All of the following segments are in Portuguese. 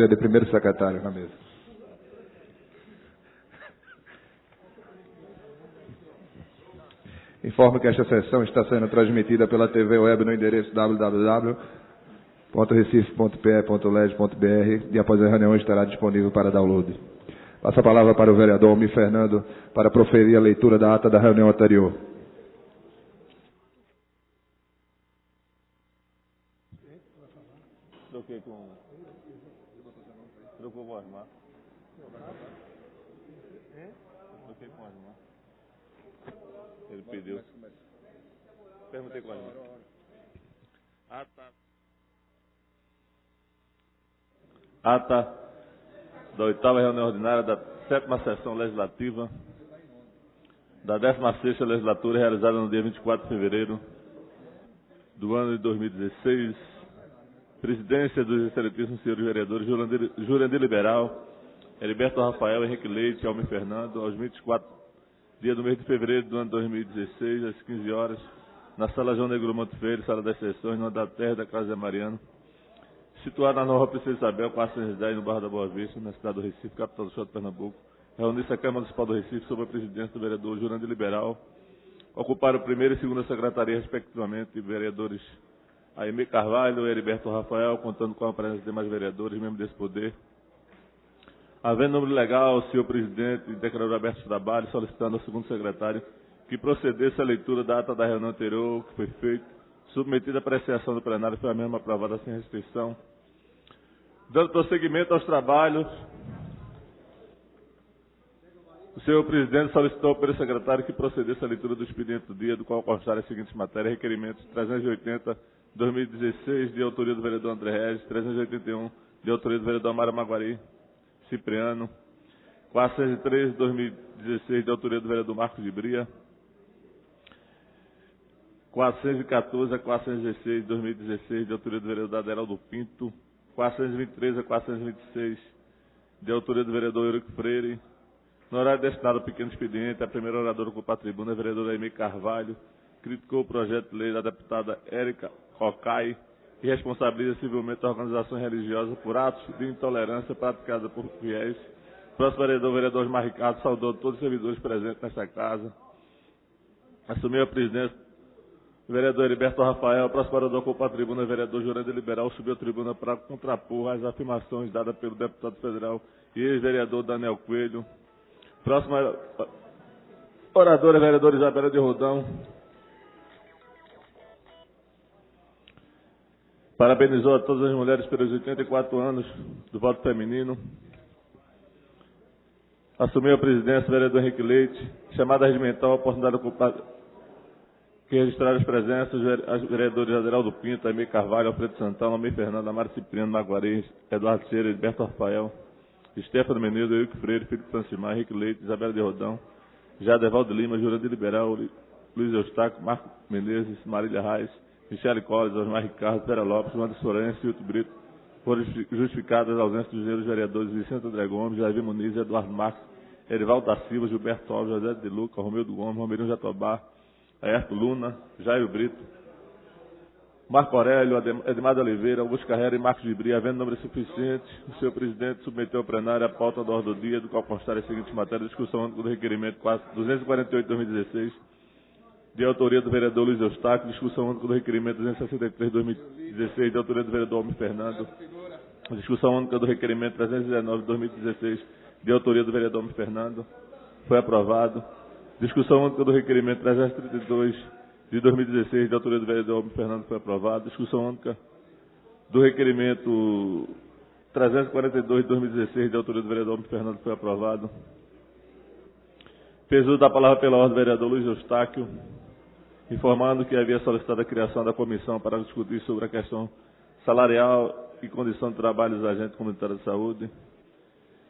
de primeiro secretário na mesa. Informo que esta sessão está sendo transmitida pela TV Web no endereço www.recife.pe.leg.br e após a reunião estará disponível para download. Passo a palavra para o vereador Almir Fernando para proferir a leitura da ata da reunião anterior. Troquei com... Trocou com o Osmar. Troquei com o Osmar. Ele pediu. Perguntei com o Osmar. Ata da 8ª reunião ordinária da 7ª sessão legislativa da 16ª legislatura, realizada no dia 24 de fevereiro do ano de 2016. Presidência dos excelentíssimos senhores vereadores Jurandir Liberal, Heriberto Rafael, Henrique Leite, Almir Fernando, aos 24 dias do mês de fevereiro do ano de 2016, às 15 horas, na Sala João Negro Monte Verde, Sala das Sessões, no andar terra da Casa de Mariano, situada na Nova Princesa Isabel, 410, no bairro da Boa Vista, na cidade do Recife, capital do estado de Pernambuco. Reuniu-se a Câmara Municipal do Recife sob a presidência do vereador Jurandir Liberal. Ocuparam primeira e segunda secretaria, respectivamente, vereadores Aimee Carvalho e Heriberto Rafael, contando com a presença de demais vereadores, membros desse poder. Havendo número legal, o senhor presidente declarou aberto o trabalho, solicitando ao segundo secretário que procedesse à leitura da ata da reunião anterior, que foi feita, submetida à apreciação do plenário, foi a mesma aprovada sem restrição. Dando prosseguimento aos trabalhos, o senhor presidente solicitou ao primeiro secretário que procedesse à leitura do expediente do dia, do qual constarem as seguintes matérias: requerimentos 380/2016, de autoria do vereador André Regis, 381, de autoria do vereador Mário Maguari Cipriano, 403/2016, de autoria do vereador Marcos de Bria, 414 a 416, de 2016, de autoria do vereador Aderaldo Pinto, 423 a 426, de autoria do vereador Eurico Freire. No horário destinado ao pequeno expediente, a primeira oradora ocupou a tribuna, a vereadora Aimee Carvalho, criticou o projeto de lei da deputada Érica Cocai, que responsabiliza civilmente a organização religiosa por atos de intolerância praticada por fiéis. Próximo vereador, o vereador Osmar Ricardo, saudou todos os servidores presentes nesta casa. Assumiu a presidência o vereador Heriberto Rafael. O próximo vereador ocupou a tribuna, o vereador Jurandir Liberal, subiu a tribuna para contrapor as afirmações dadas pelo deputado federal e ex-vereador Daniel Coelho. Próxima oradora, vereadora Isabela de Rodão. Parabenizou a todas as mulheres pelos 84 anos do voto feminino. Assumiu a presidência o vereador Henrique Leite. Chamada regimental, a oportunidade ocupada que registraram as presenças os vereadores Aderaldo Pinto, Aimee Carvalho, Alfredo Santana, Almir Fernando, Amário Cipriano, Maguari, Eduardo Cheira, Heriberto Rafael, Stefano Menezes, Eurico Freire, Felipe Francimar, Henrique Leite, Isabela de Rodão, Jadevaldo Lima, Jurandir Liberal, Luiz Eustáquio, Marco Menezes, Marília Reis, Michele Collins, Osmar Ricardo, Pera Lopes, Wanda Sorense e Hilton Brito. Foram justificadas as ausências dos senhores vereadores Vicente André Gomes, Jair Muniz, Eduardo Marques, Erivaldo da Silva, Gilberto Alves, José de Luca, Romildo Gomes, Romerinho Jatobá, Aerto Luna, Jair Brito, Marco Aurélio, Edmar de Oliveira, Augusto Carreira e Marcos de Bria. Havendo número suficiente, o senhor presidente submeteu ao plenário a pauta da ordem do dia, do qual constarem as seguintes matérias: discussão única do requerimento 248/2016, de autoria do vereador Luiz Eustáquio, discussão única do requerimento 263/2016, de autoria do vereador Almir Fernando, discussão única do requerimento 319/2016, de autoria do vereador Almir Fernando, foi aprovado. Discussão única do requerimento 332 de 2016, de autoria do vereador Almir Fernando, foi aprovado. Discussão única do requerimento 342 de 2016, de autoria do vereador Almir Fernando, foi aprovado. Fez uso da palavra pela ordem do vereador Luiz Eustáquio, informando que havia solicitado a criação da comissão para discutir sobre a questão salarial e condição de trabalho dos agentes comunitários de saúde.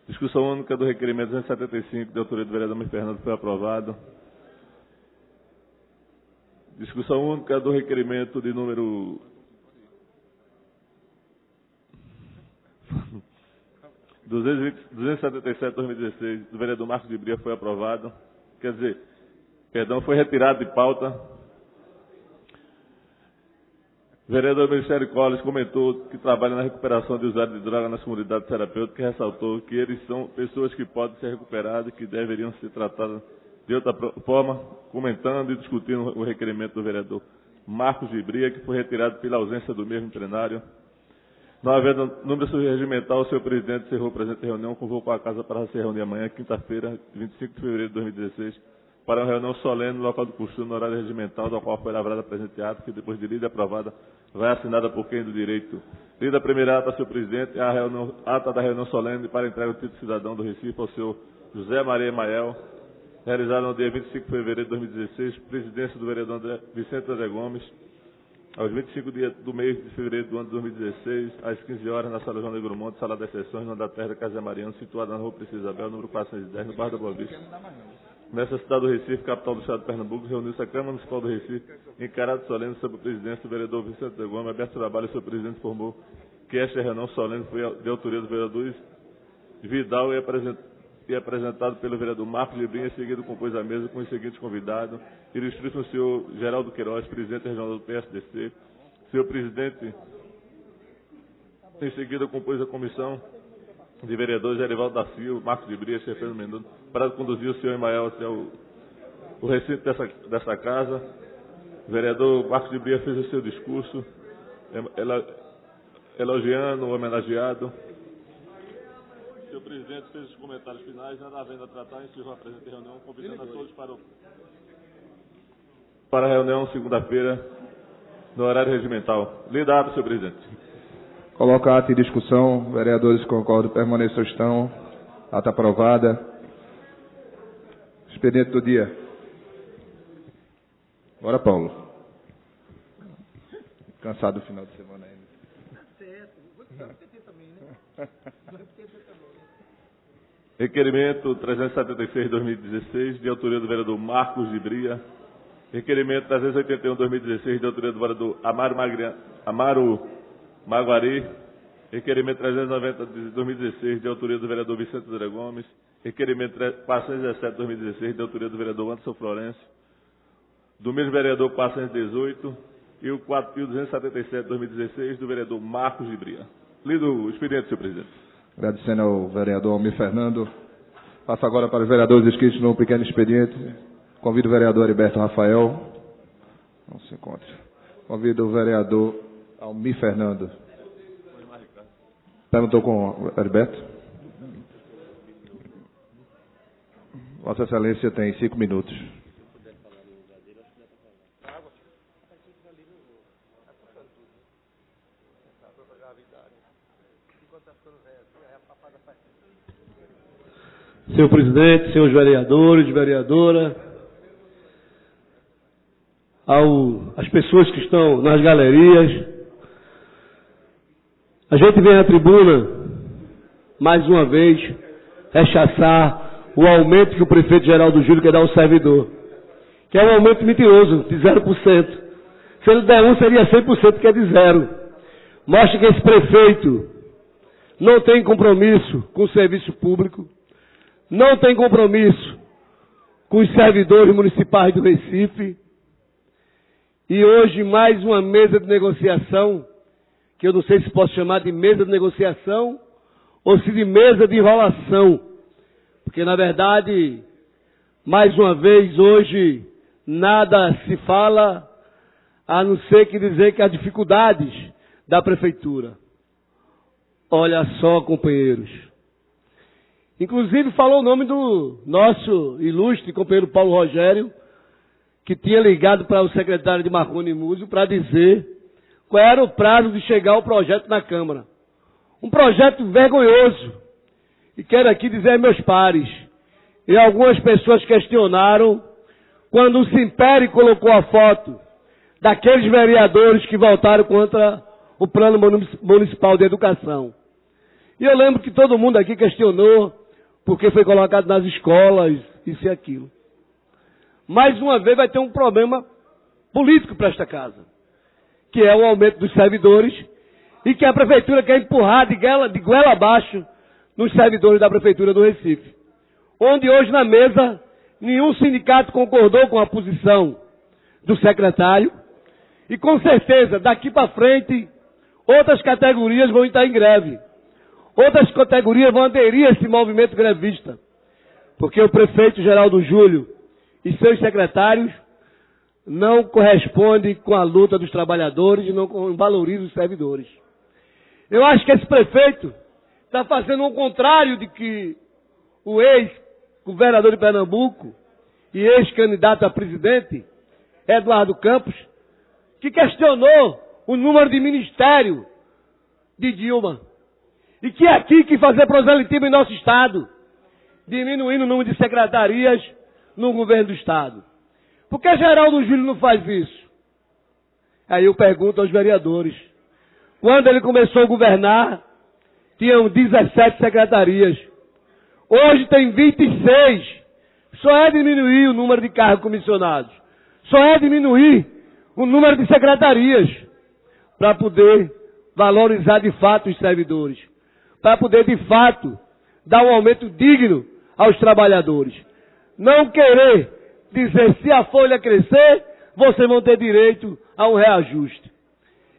Discussão única do requerimento 275, de autoria do vereador Almir Fernando, foi aprovado. Discussão única do requerimento de número 277/2016, do vereador Marcos de Bria, foi aprovado. Quer dizer, perdão, foi retirado de pauta. O vereador Ministério Colles comentou que trabalha na recuperação de usuários de droga nas comunidades terapêuticas e ressaltou que eles são pessoas que podem ser recuperadas e que deveriam ser tratadas de outra forma, comentando e discutindo o requerimento do vereador Marcos de Bria, que foi retirado pela ausência do mesmo em plenário. Não havendo número regimental, o senhor presidente encerrou a presente reunião, convocou a casa para se reunir amanhã, quinta-feira, 25 de fevereiro de 2016, para uma reunião solene no local do costume, no horário regimental, do qual foi lavrada a presente ata, que depois de lida e aprovada, vai assinada por quem do direito. Lida a primeira ata, senhor presidente, a ata da reunião solene para entrega do título de cidadão do Recife ao senhor José Maria Mael, realizada no dia 25 de fevereiro de 2016, presidência do vereador Vicente André Gomes, aos 25 dias do mês de fevereiro do ano de 2016, às 15 horas, na Sala João Negro Monte, Sala das Sessões, no andar terra da Casa Mariano, situada na Rua Princesa Isabel, número 410, no bairro da Boa Vista. Nessa cidade do Recife, capital do estado de Pernambuco, reuniu-se a Câmara Municipal do Recife, em caráter solene, sob a presidência do vereador Vicente André Gomes, aberto trabalho, e o seu presidente informou que esta reunião solene foi de autoria dos vereadores Vidal e apresentado pelo vereador Marcos de Brinha, seguido compôs a mesa com os seguintes convidados, ilustre o senhor Geraldo Queiroz, presidente regional do PSDC, senhor presidente, em seguida compôs a comissão de vereadores Gerivaldo da Silva, Marcos de Bria, chefe do Mendonça, para conduzir o senhor Emael até o recinto dessa casa. O vereador Marcos de Bria fez o seu discurso, elogiando o homenageado. O senhor presidente fez os comentários finais, nada havendo a tratar, encerrou a presente reunião, convidando a todos para a reunião segunda-feira, no horário regimental. Lida ata, senhor presidente. Coloca a ata em discussão. Vereadores concordam, permaneçam estão. Ata aprovada. Expediente do dia. Bora, Paulo. Cansado do final de semana ainda. Requerimento 376/2016, de autoria do vereador Marcos de Bria. Requerimento 381/2016, de autoria do vereador Amaro Maguari. Requerimento 390/2016, de autoria do vereador Vicente André Gomes. Requerimento 417/2016, de autoria do vereador Anderson Florencio. Do mesmo vereador 418 e o 277/2016, do vereador Marcos de Bria. Lido o expediente, senhor presidente. Agradecendo ao vereador Almir Fernando. Passo agora para os vereadores inscritos no pequeno expediente. Convido o vereador Heriberto Rafael. Não se encontra. Convido o vereador Almir Fernando. Perguntou com o Heriberto? Vossa Excelência tem 5 minutos. Senhor presidente, senhores vereadores, vereadora, às pessoas que estão nas galerias, a gente vem à tribuna, mais uma vez, rechaçar o aumento que o prefeito Geraldo Júlio quer dar ao servidor, que é um aumento mentiroso, de 0%. Se ele der 1, seria 100%, que é de 0. Mostra que esse prefeito não tem compromisso com o serviço público, não tem compromisso com os servidores municipais do Recife. E hoje mais uma mesa de negociação, que eu não sei se posso chamar de mesa de negociação ou se de mesa de enrolação. Porque na verdade, mais uma vez hoje, nada se fala a não ser que dizer que há dificuldades da prefeitura. Olha só, companheiros. Inclusive falou o nome do nosso ilustre companheiro Paulo Rogério, que tinha ligado para o secretário de Marconi Múzio para dizer qual era o prazo de chegar o projeto na Câmara. Um projeto vergonhoso. E quero aqui dizer a meus pares, e algumas pessoas questionaram, quando o Simperi colocou a foto daqueles vereadores que votaram contra o Plano Municipal de Educação. E eu lembro que todo mundo aqui questionou, porque foi colocado nas escolas, isso e aquilo. Mais uma vez vai ter um problema político para esta casa, que é o aumento dos servidores, e que a prefeitura quer empurrar de goela abaixo nos servidores da prefeitura do Recife. Onde hoje na mesa, nenhum sindicato concordou com a posição do secretário, E com certeza, daqui para frente, outras categorias vão estar em greve. Outras categorias vão aderir a esse movimento grevista. Porque o prefeito Geraldo Júlio e seus secretários não correspondem com a luta dos trabalhadores e não valorizam os servidores. Eu acho que esse prefeito está fazendo o contrário de que o ex-governador de Pernambuco e ex-candidato a presidente, Eduardo Campos, que questionou o número de ministério de Dilma. E que aqui que fazer proselitismo em nosso Estado, diminuindo o número de secretarias no governo do Estado. Por que Geraldo Júlio não faz isso? Aí eu pergunto aos vereadores. Quando ele começou a governar, tinham 17 secretarias. Hoje tem 26. Só é diminuir o número de cargos comissionados. Só é diminuir o número de secretarias para poder valorizar de fato os servidores. Para poder de fato dar um aumento digno aos trabalhadores. Não querer dizer se a folha crescer, vocês vão ter direito a um reajuste.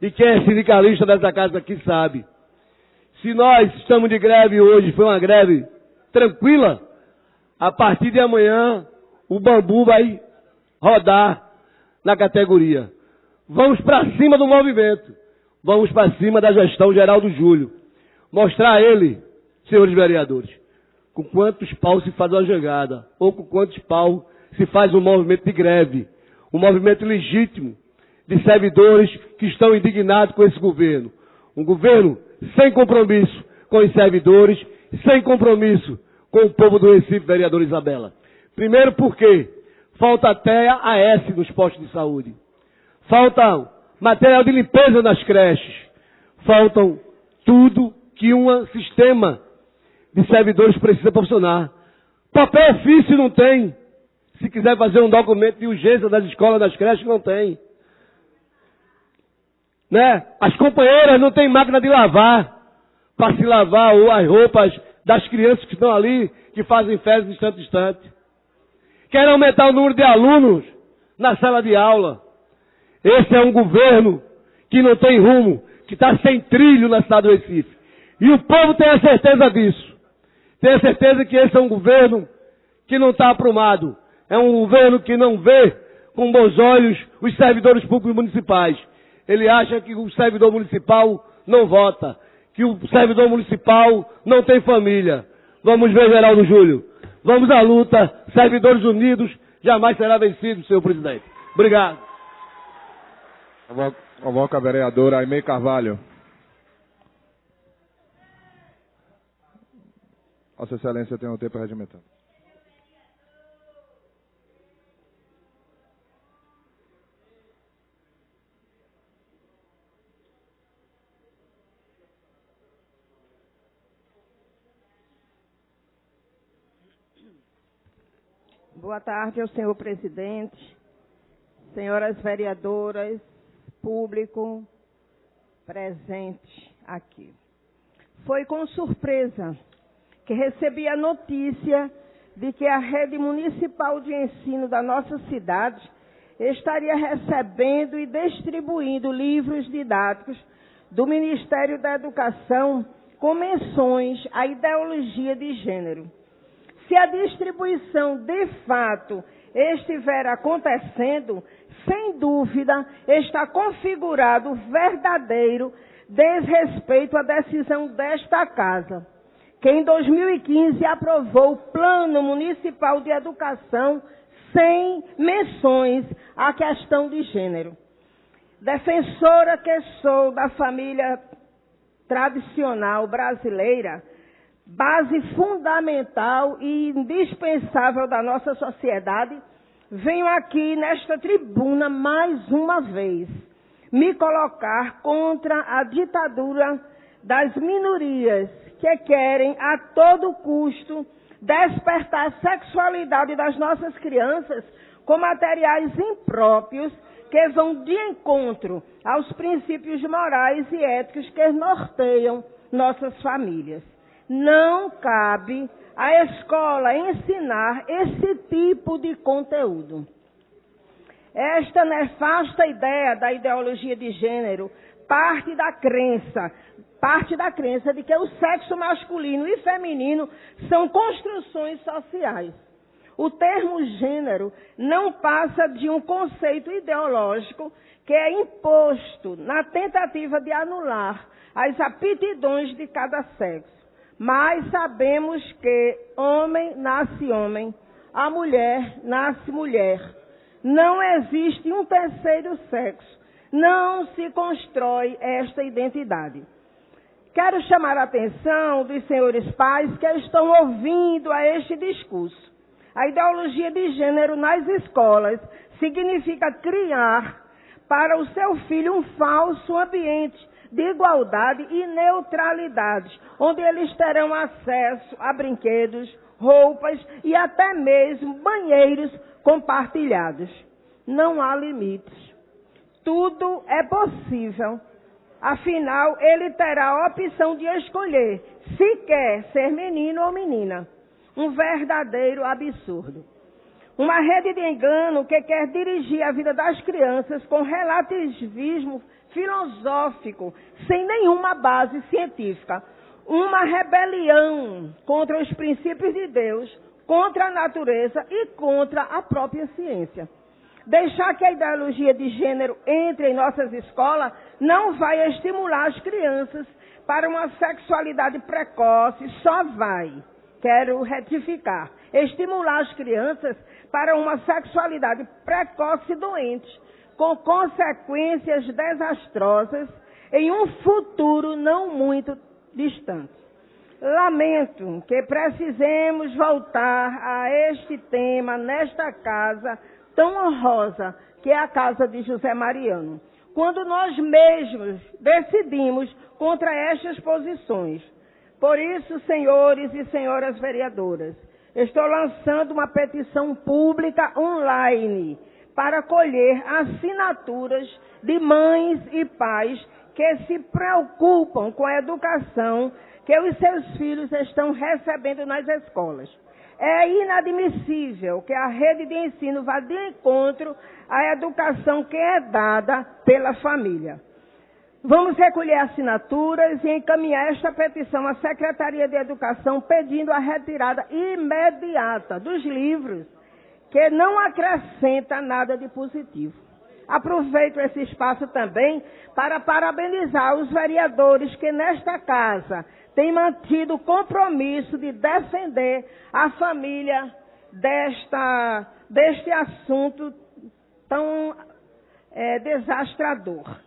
E quem é sindicalista dessa casa aqui sabe. Se nós estamos de greve hoje, foi uma greve tranquila, a partir de amanhã o bambu vai rodar na categoria. Vamos para cima do movimento. Vamos para cima da gestão Geraldo Júlio. Mostrar a ele, senhores vereadores, com quantos pau se faz uma jangada, ou com quantos pau se faz um movimento de greve, um movimento legítimo de servidores que estão indignados com esse governo. Um governo sem compromisso com os servidores, sem compromisso com o povo do Recife, vereadora Isabela. Primeiro porque falta até AS nos postos de saúde. Falta material de limpeza nas creches. Faltam tudo que um sistema de servidores precisa proporcionar. Papel ofício não tem. Se quiser fazer um documento de urgência das escolas, das creches, não tem. Né? As companheiras não têm máquina de lavar para se lavar ou as roupas das crianças que estão ali, que fazem fezes de instante a instante. Querem aumentar o número de alunos na sala de aula. Esse é um governo que não tem rumo, que está sem trilho na cidade do Recife. E o povo tem a certeza disso. Tem a certeza que esse é um governo que não está aprumado. É um governo que não vê com bons olhos os servidores públicos municipais. Ele acha que o servidor municipal não vota, que o servidor municipal não tem família. Vamos ver, Geraldo Júlio. Vamos à luta. Servidores unidos jamais será vencido, senhor presidente. Obrigado. Convoca a vereadora Aimee Carvalho. Vossa Excelência tem um tempo regimentado. Boa tarde ao senhor presidente, senhoras vereadoras, público presente aqui. Foi com surpresa que recebi a notícia de que a rede municipal de ensino da nossa cidade estaria recebendo e distribuindo livros didáticos do Ministério da Educação com menções à ideologia de gênero. Se a distribuição de fato estiver acontecendo, sem dúvida está configurado verdadeiro desrespeito à decisão desta casa, que em 2015 aprovou o Plano Municipal de Educação sem menções à questão de gênero. Defensora que sou da família tradicional brasileira, base fundamental e indispensável da nossa sociedade, venho aqui nesta tribuna mais uma vez me colocar contra a ditadura das minorias que querem a todo custo despertar a sexualidade das nossas crianças com materiais impróprios que vão de encontro aos princípios morais e éticos que norteiam nossas famílias. Não cabe à escola ensinar esse tipo de conteúdo. Esta nefasta ideia da ideologia de gênero parte da crença de que o sexo masculino e feminino são construções sociais. O termo gênero não passa de um conceito ideológico que é imposto na tentativa de anular as aptidões de cada sexo. Mas sabemos que homem nasce homem, a mulher nasce mulher. Não existe um terceiro sexo. Não se constrói esta identidade. Quero chamar a atenção dos senhores pais que estão ouvindo a este discurso. A ideologia de gênero nas escolas significa criar para o seu filho um falso ambiente de igualdade e neutralidade, onde eles terão acesso a brinquedos, roupas e até mesmo banheiros compartilhados. Não há limites. Tudo é possível. Afinal, ele terá a opção de escolher se quer ser menino ou menina. Um verdadeiro absurdo. Uma rede de engano que quer dirigir a vida das crianças com relativismo filosófico, sem nenhuma base científica. Uma rebelião contra os princípios de Deus, contra a natureza e contra a própria ciência. Deixar que a ideologia de gênero entre em nossas escolas não vai estimular as crianças para uma sexualidade precoce, só vai, quero retificar, estimular as crianças para uma sexualidade precoce e doente, com consequências desastrosas em um futuro não muito distante. Lamento que precisemos voltar a este tema nesta casa tão honrosa, que é a casa de José Mariano, quando nós mesmos decidimos contra estas posições. Por isso, senhores e senhoras vereadoras, estou lançando uma petição pública online para colher assinaturas de mães e pais que se preocupam com a educação que os seus filhos estão recebendo nas escolas. É inadmissível que a rede de ensino vá de encontro à educação que é dada pela família. Vamos recolher assinaturas e encaminhar esta petição à Secretaria de Educação pedindo a retirada imediata dos livros que não acrescenta nada de positivo. Aproveito esse espaço também para parabenizar os vereadores que nesta casa têm mantido o compromisso de defender a família deste assunto tão desastrador.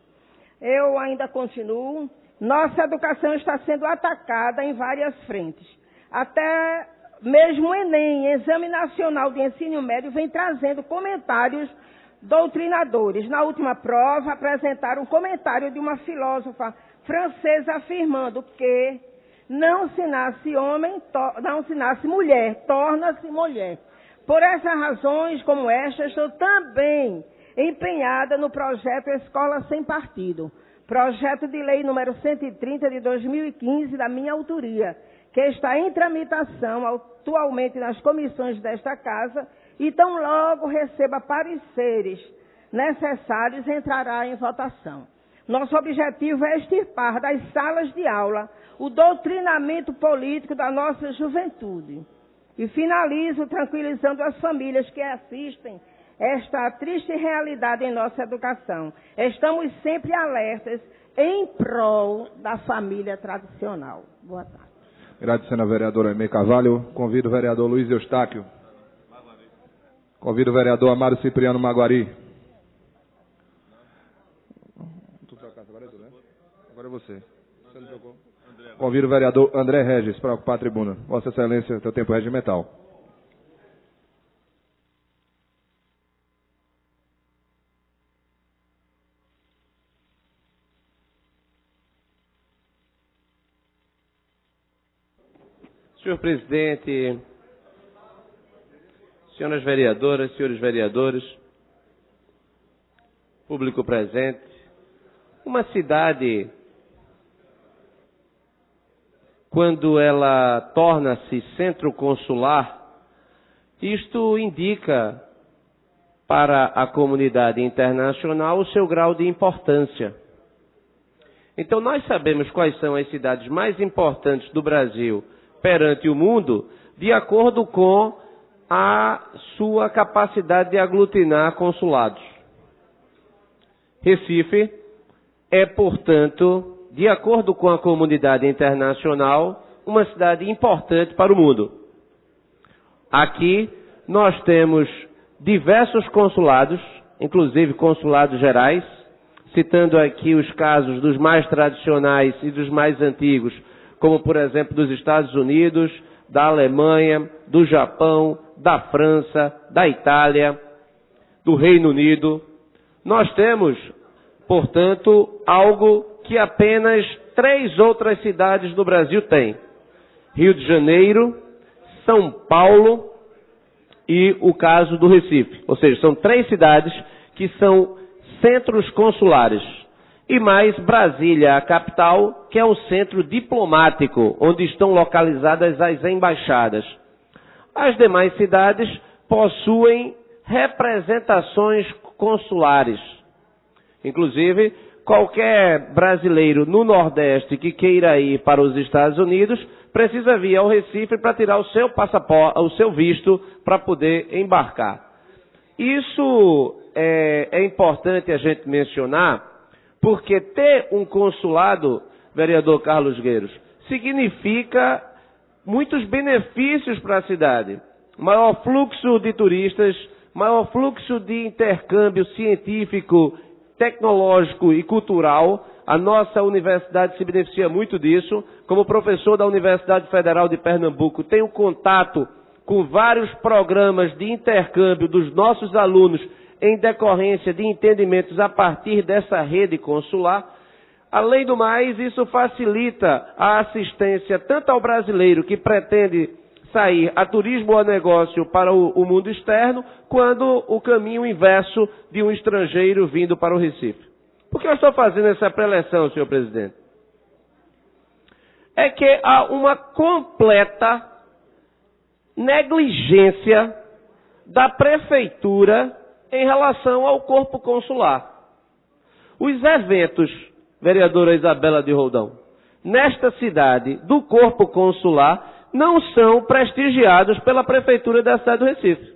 Eu ainda continuo. Nossa educação está sendo atacada em várias frentes. Até mesmo o Enem, Exame Nacional de Ensino Médio, vem trazendo comentários doutrinadores. Na última prova, apresentaram um comentário de uma filósofa francesa afirmando que não se nasce homem, não se nasce mulher, torna-se mulher. Por essas razões como esta, estou também empenhada no projeto Escola Sem Partido, projeto de lei número 130 de 2015, da minha autoria, que está em tramitação atualmente nas comissões desta casa e tão logo receba pareceres necessários, entrará em votação. Nosso objetivo é extirpar das salas de aula o doutrinamento político da nossa juventude. E finalizo tranquilizando as famílias que assistem esta triste realidade em nossa educação. Estamos sempre alertas em prol da família tradicional. Boa tarde. Agradecendo a vereadora Aimee Carvalho, convido o vereador Luiz Eustáquio. Convido o vereador Amaro Cipriano Maguari. Agora é você. Você não trocou? Convido o vereador André Regis para ocupar a tribuna. Vossa Excelência, teu tempo regimental. Senhor presidente, senhoras vereadoras, senhores vereadores, público presente, uma cidade, quando ela torna-se centro consular, isto indica para a comunidade internacional o seu grau de importância. Então, nós sabemos quais são as cidades mais importantes do Brasil perante o mundo, de acordo com a sua capacidade de aglutinar consulados. Recife é, portanto, de acordo com a comunidade internacional, uma cidade importante para o mundo. Aqui nós temos diversos consulados, inclusive consulados gerais, citando aqui os casos dos mais tradicionais e dos mais antigos, como, por exemplo, dos Estados Unidos, da Alemanha, do Japão, da França, da Itália, do Reino Unido. Nós temos, portanto, algo que apenas 3 outras cidades do Brasil têm: Rio de Janeiro, São Paulo e o caso do Recife. Ou seja, são 3 cidades que são centros consulares. E mais Brasília, a capital, que é um centro diplomático, onde estão localizadas as embaixadas. As demais cidades possuem representações consulares. Inclusive, qualquer brasileiro no Nordeste que queira ir para os Estados Unidos precisa vir ao Recife para tirar o seu passaporte, o seu visto, para poder embarcar. Isso é importante a gente mencionar, porque ter um consulado, vereador Carlos Gueiros, significa muitos benefícios para a cidade. Maior fluxo de turistas, maior fluxo de intercâmbio científico, tecnológico e cultural. A nossa universidade se beneficia muito disso. Como professor da Universidade Federal de Pernambuco, tenho contato com vários programas de intercâmbio dos nossos alunos em decorrência de entendimentos a partir dessa rede consular. Além do mais, isso facilita a assistência tanto ao brasileiro que pretende sair a turismo ou a negócio para o mundo externo, quanto o caminho inverso de um estrangeiro vindo para o Recife. Por que eu estou fazendo essa preleção, senhor presidente? É que há uma completa negligência da prefeitura em relação ao corpo consular. Os eventos, vereadora Isabela de Roldão, nesta cidade do corpo consular não são prestigiados pela prefeitura da cidade do Recife.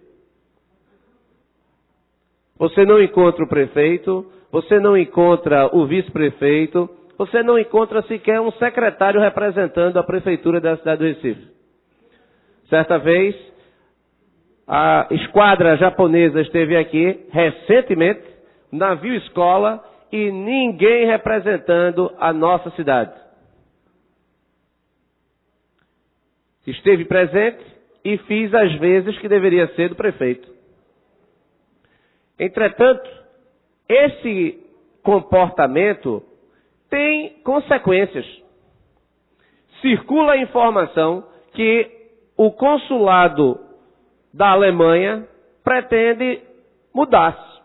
Você não encontra o prefeito, você não encontra o vice-prefeito, você não encontra sequer um secretário representando a prefeitura da cidade do Recife. Certa vez, a esquadra japonesa esteve aqui recentemente, navio escola, e ninguém representando a nossa cidade. Esteve presente e fiz as vezes que deveria ser do prefeito. Entretanto, esse comportamento tem consequências. Circula a informação que o consulado da Alemanha pretende mudar-se.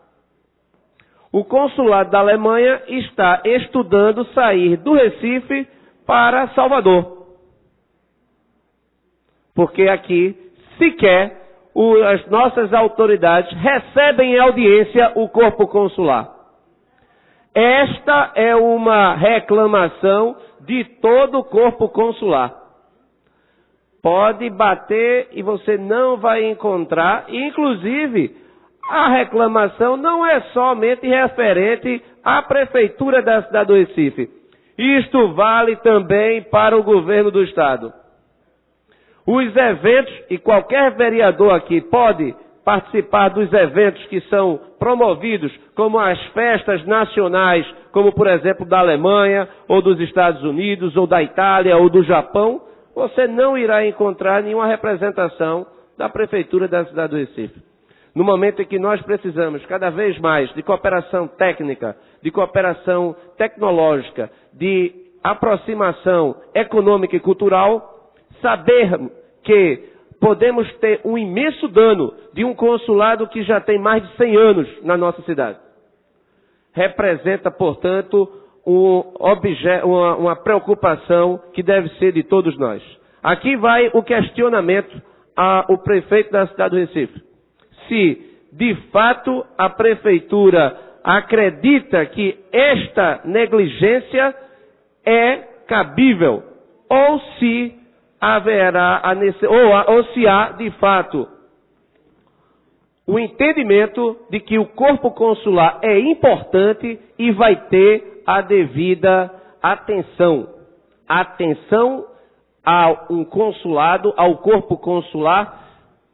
O consulado da Alemanha está estudando sair do Recife para Salvador. Porque aqui, sequer, as nossas autoridades recebem em audiência o corpo consular. Esta é uma reclamação de todo o corpo consular. Pode bater e você não vai encontrar, inclusive, a reclamação não é somente referente à prefeitura da cidade do Recife. Isto vale também para o governo do estado. Os eventos, e qualquer vereador aqui pode participar dos eventos que são promovidos, como as festas nacionais, como por exemplo da Alemanha, ou dos Estados Unidos, ou da Itália, ou do Japão, você não irá encontrar nenhuma representação da prefeitura da cidade do Recife. No momento em que nós precisamos cada vez mais de cooperação técnica, de cooperação tecnológica, de aproximação econômica e cultural, saber que podemos ter um imenso dano de um consulado que já tem mais de 100 anos na nossa cidade. Representa, portanto, uma preocupação que deve ser de todos nós. Aqui vai o questionamento ao prefeito da cidade do Recife. Se de fato a Prefeitura acredita que esta negligência é cabível, ou se haverá ou se há, de fato, o entendimento de que o corpo consular é importante e vai ter a devida atenção. Atenção a um consulado, ao corpo consular,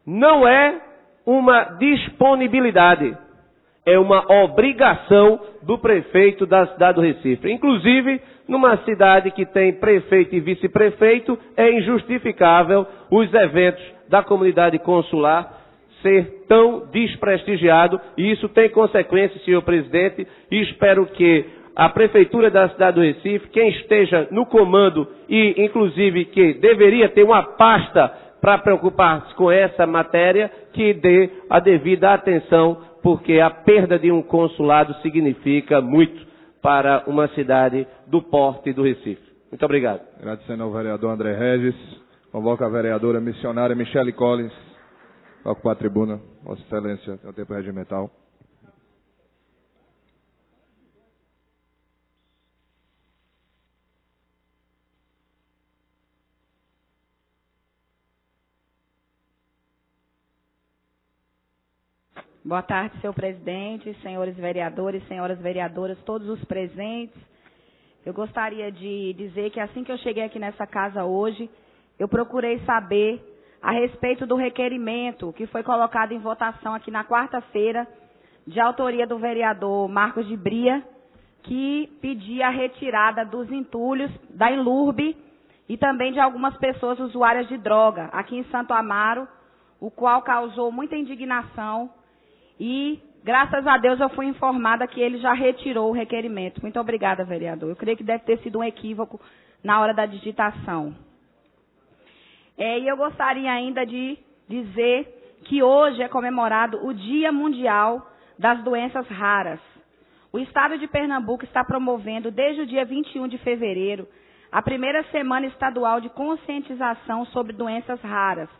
não é uma disponibilidade, é uma obrigação do prefeito da cidade do Recife. Inclusive, numa cidade que tem prefeito e vice-prefeito, é injustificável os eventos da comunidade consular ser tão desprestigiado, e isso tem consequências, senhor presidente, e espero que a Prefeitura da cidade do Recife, quem esteja no comando e, inclusive, que deveria ter uma pasta para preocupar-se com essa matéria, que dê a devida atenção, porque a perda de um consulado significa muito para uma cidade do porte do Recife. Muito obrigado. Agradecendo ao vereador André Regis, convoca a vereadora missionária Michele Collins a ocupar a tribuna. Vossa Excelência, tem o tempo regimental. Boa tarde, senhor presidente, senhores vereadores, senhoras vereadoras, todos os presentes. Eu gostaria de dizer que assim que eu cheguei aqui nessa casa hoje, eu procurei saber a respeito do requerimento que foi colocado em votação aqui na quarta-feira, de autoria do vereador Marcos de Bria, que pedia a retirada dos entulhos da Enlurbe e também de algumas pessoas usuárias de droga aqui em Santo Amaro, o qual causou muita indignação. E, graças a Deus, eu fui informada que ele já retirou o requerimento. Muito obrigada, vereador. Eu creio que deve ter sido um equívoco na hora da digitação. E eu gostaria ainda de dizer que hoje é comemorado o Dia Mundial das Doenças Raras. O Estado de Pernambuco está promovendo, desde o dia 21 de fevereiro, a primeira semana estadual de conscientização sobre doenças raras,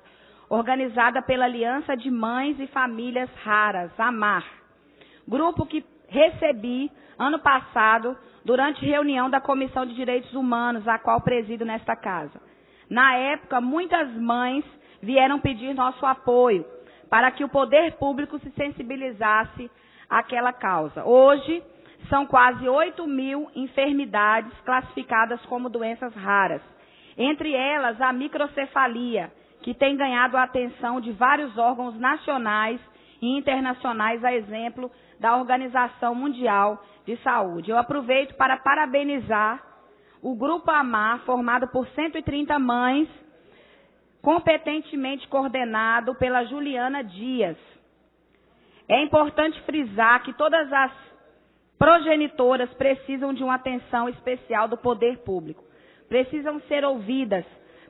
organizada pela Aliança de Mães e Famílias Raras, AMAR, grupo que recebi ano passado durante reunião da Comissão de Direitos Humanos, a qual presido nesta casa. Na época, muitas mães vieram pedir nosso apoio para que o poder público se sensibilizasse àquela causa. Hoje, são quase 8.000 enfermidades classificadas como doenças raras, entre elas a microcefalia, que tem ganhado a atenção de vários órgãos nacionais e internacionais, a exemplo da Organização Mundial de Saúde. Eu aproveito para parabenizar o Grupo AMAR, formado por 130 mães, competentemente coordenado pela Juliana Dias. É importante frisar que todas as progenitoras precisam de uma atenção especial do poder público. Precisam ser ouvidas,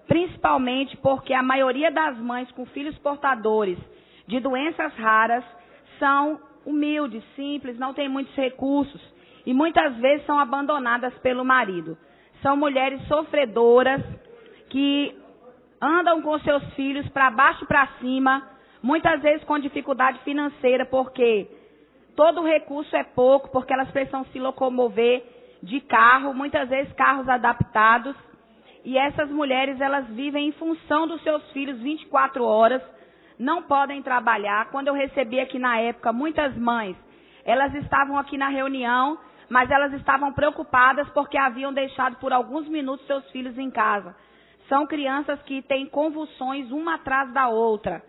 principalmente porque a maioria das mães com filhos portadores de doenças raras são humildes, simples, não têm muitos recursos e muitas vezes são abandonadas pelo marido. São mulheres sofredoras que andam com seus filhos para baixo e para cima, muitas vezes com dificuldade financeira, porque todo o recurso é pouco, porque elas precisam se locomover de carro, muitas vezes carros adaptados. E essas mulheres, elas vivem em função dos seus filhos 24 horas, não podem trabalhar. Quando eu recebi aqui na época, muitas mães, elas estavam aqui na reunião, mas elas estavam preocupadas porque haviam deixado por alguns minutos seus filhos em casa. São crianças que têm convulsões uma atrás da outra.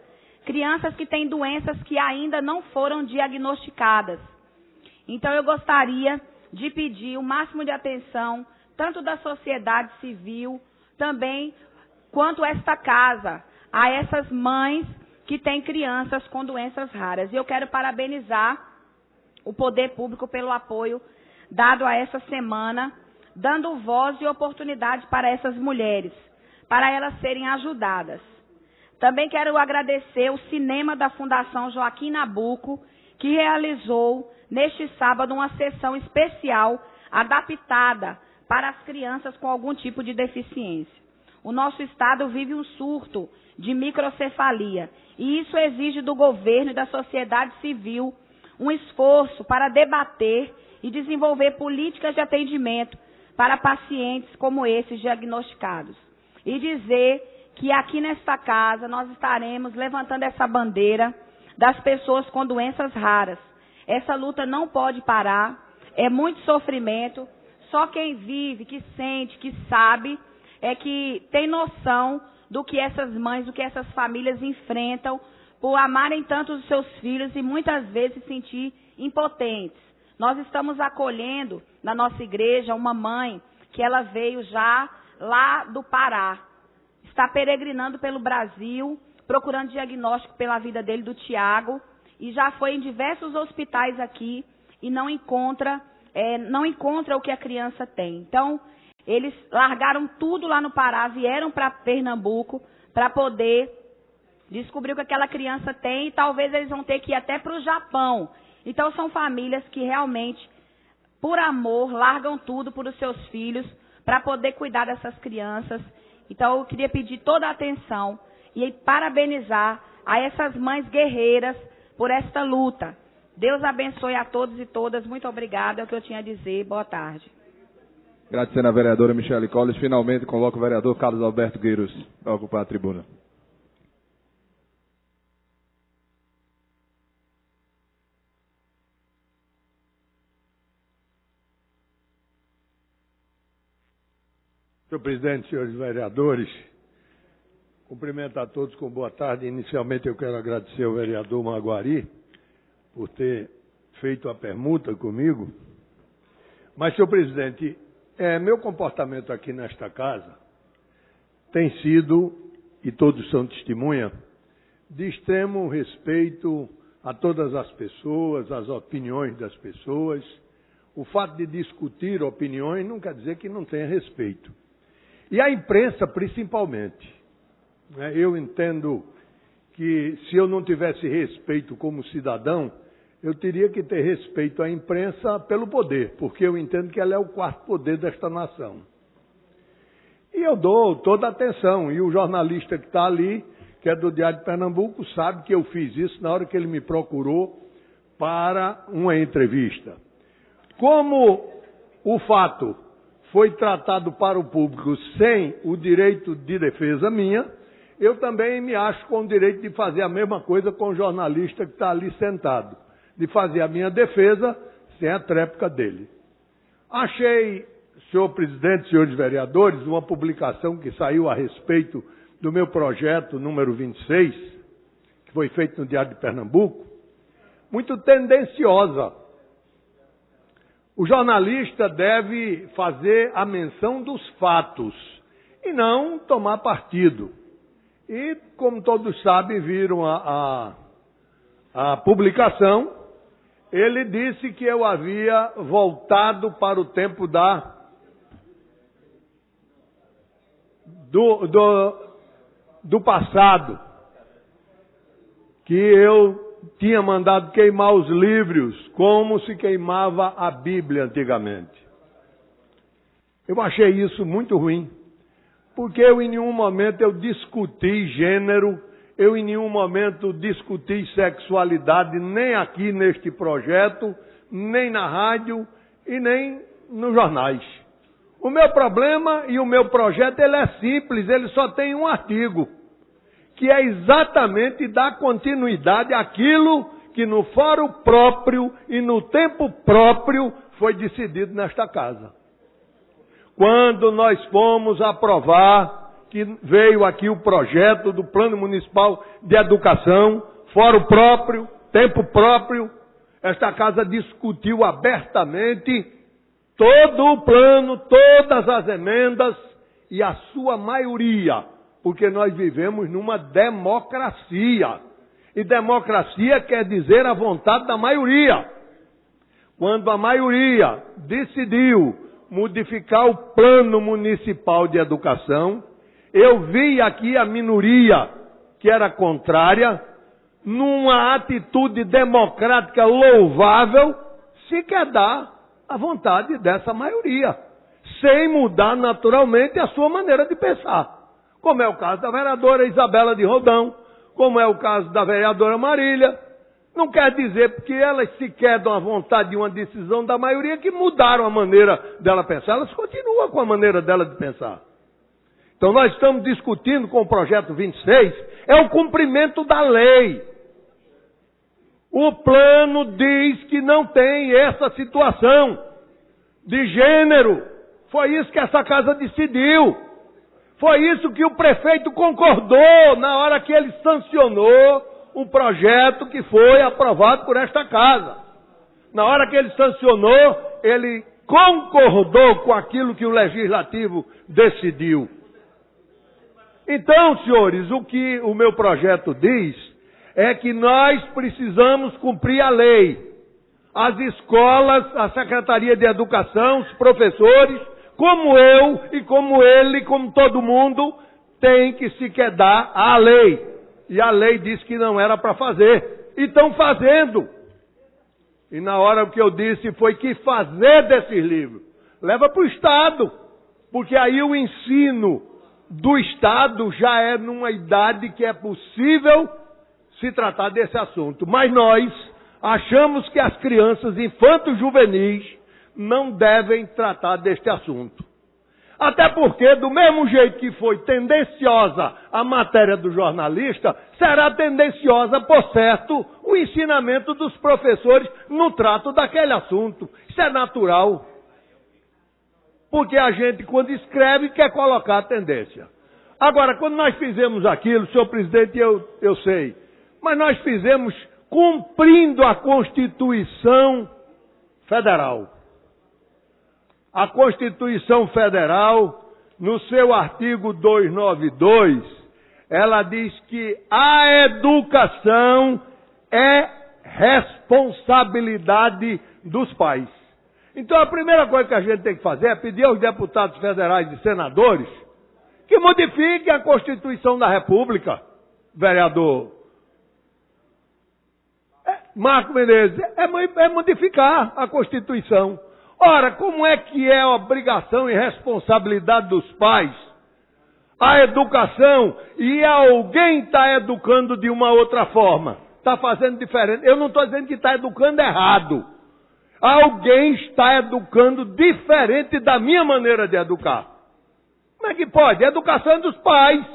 Crianças que têm doenças que ainda não foram diagnosticadas. Então eu gostaria de pedir o máximo de atenção, tanto da sociedade civil, também quanto esta casa, a essas mães que têm crianças com doenças raras. E eu quero parabenizar o poder público pelo apoio dado a essa semana, dando voz e oportunidade para essas mulheres, para elas serem ajudadas. Também quero agradecer o cinema da Fundação Joaquim Nabuco, que realizou neste sábado uma sessão especial adaptada para as crianças com algum tipo de deficiência. o nosso estado vive um surto de microcefalia. E isso exige do governo e da sociedade civil um esforço para debater e desenvolver políticas de atendimento para pacientes como esses diagnosticados. E dizer que aqui nesta casa nós estaremos levantando essa bandeira das pessoas com doenças raras. Essa luta não pode parar, é muito sofrimento. Só quem vive, que sente, que sabe, é que tem noção do que essas mães, do que essas famílias enfrentam por amarem tanto os seus filhos e muitas vezes se sentir impotentes. Nós estamos acolhendo na nossa igreja uma mãe que ela veio já lá do Pará. Está peregrinando pelo Brasil, procurando diagnóstico pela vida dele, do Tiago, e já foi em diversos hospitais aqui e não encontra o que a criança tem. Então, eles largaram tudo lá no Pará, vieram para Pernambuco para poder descobrir o que aquela criança tem e talvez eles vão ter que ir até para o Japão. Então, são famílias que realmente, por amor, largam tudo por os seus filhos para poder cuidar dessas crianças. Então, eu queria pedir toda a atenção e parabenizar a essas mães guerreiras por esta luta. Deus abençoe a todos e todas. Muito obrigada. É o que eu tinha a dizer. Boa tarde. Agradecendo a vereadora Michele Colles. Finalmente, convoco o vereador Carlos Alberto Gueiros para ocupar a tribuna. Senhor presidente, senhores vereadores, cumprimento a todos com boa tarde. Inicialmente eu quero agradecer ao vereador Maguari por ter feito a permuta comigo. Mas, senhor presidente, meu comportamento aqui nesta casa tem sido, e todos são testemunha, de extremo respeito a todas as pessoas, às opiniões das pessoas. O fato de discutir opiniões não quer dizer que não tenha respeito. E a imprensa, principalmente. Eu entendo que se eu não tivesse respeito como cidadão, eu teria que ter respeito à imprensa pelo poder, porque eu entendo que ela é o quarto poder desta nação. E eu dou toda a atenção, e o jornalista que está ali, que é do Diário de Pernambuco, sabe que eu fiz isso na hora que ele me procurou para uma entrevista. Como o fato foi tratado para o público sem o direito de defesa minha, eu também me acho com o direito de fazer a mesma coisa com o jornalista que está ali sentado, de fazer a minha defesa sem a tréplica dele. Achei, senhor presidente, senhores vereadores, uma publicação que saiu a respeito do meu projeto número 26, que foi feito no Diário de Pernambuco, muito tendenciosa. O jornalista deve fazer a menção dos fatos e não tomar partido. E, como todos sabem, viram a publicação, ele disse que eu havia voltado para o tempo do passado, que eu tinha mandado queimar os livros como se queimava a Bíblia antigamente. Eu achei isso muito ruim, porque eu em nenhum momento eu discuti gênero, eu em nenhum momento discuti sexualidade, nem aqui neste projeto, nem na rádio e nem nos jornais. O meu problema e o meu projeto ele é simples, ele só tem um artigo, que é exatamente dar continuidade àquilo que no fórum próprio e no tempo próprio foi decidido nesta casa. Quando nós fomos aprovar, que veio aqui o projeto do Plano Municipal de Educação, fórum próprio, tempo próprio, esta casa discutiu abertamente todo o plano, todas as emendas e a sua maioria, porque nós vivemos numa democracia. E democracia quer dizer a vontade da maioria. Quando a maioria decidiu modificar o Plano Municipal de Educação, eu vi aqui a minoria, que era contrária, numa atitude democrática louvável, se quer dar a vontade dessa maioria, sem mudar naturalmente a sua maneira de pensar. como é o caso da vereadora Isabela de Rodão, como é o caso da vereadora Marília. Não quer dizer porque elas sequer dão a vontade de uma decisão da maioria que mudaram a maneira dela pensar. Elas continuam com a maneira dela de pensar. Então nós estamos discutindo com o projeto 26, é o cumprimento da lei. O plano diz que não tem essa situação de gênero. Foi isso que essa casa decidiu. Foi isso que o prefeito concordou na hora que ele sancionou um projeto que foi aprovado por esta casa. Na hora que ele sancionou, ele concordou com aquilo que o legislativo decidiu. Então, senhores, o que o meu projeto diz é que nós precisamos cumprir a lei. As escolas, a Secretaria de Educação, os professores, como eu e como ele, como todo mundo, tem que se quedar à lei. E a lei disse que não era para fazer. E estão fazendo. E na hora o que eu disse foi que fazer desses livros leva para o Estado. Porque aí o ensino do Estado já é numa idade que é possível se tratar desse assunto. Mas nós achamos que as crianças infanto-juvenis não devem tratar deste assunto. Até porque, do mesmo jeito que foi tendenciosa a matéria do jornalista, será tendenciosa, por certo, o ensinamento dos professores no trato daquele assunto. Isso é natural. Porque a gente, quando escreve, quer colocar a tendência. Agora, quando nós fizemos aquilo, senhor presidente, eu sei, mas nós fizemos cumprindo a Constituição Federal. A Constituição Federal, no seu artigo 292, ela diz que a educação é responsabilidade dos pais. Então a primeira coisa que a gente tem que fazer é pedir aos deputados federais e senadores que modifiquem a Constituição da República, vereador Marco Menezes, é modificar a Constituição. Ora, como é que é a obrigação e responsabilidade dos pais a educação e alguém está educando de uma outra forma? Está fazendo diferente. Eu não estou dizendo que está educando errado. Alguém está educando diferente da minha maneira de educar. Como é que pode? A educação é dos pais.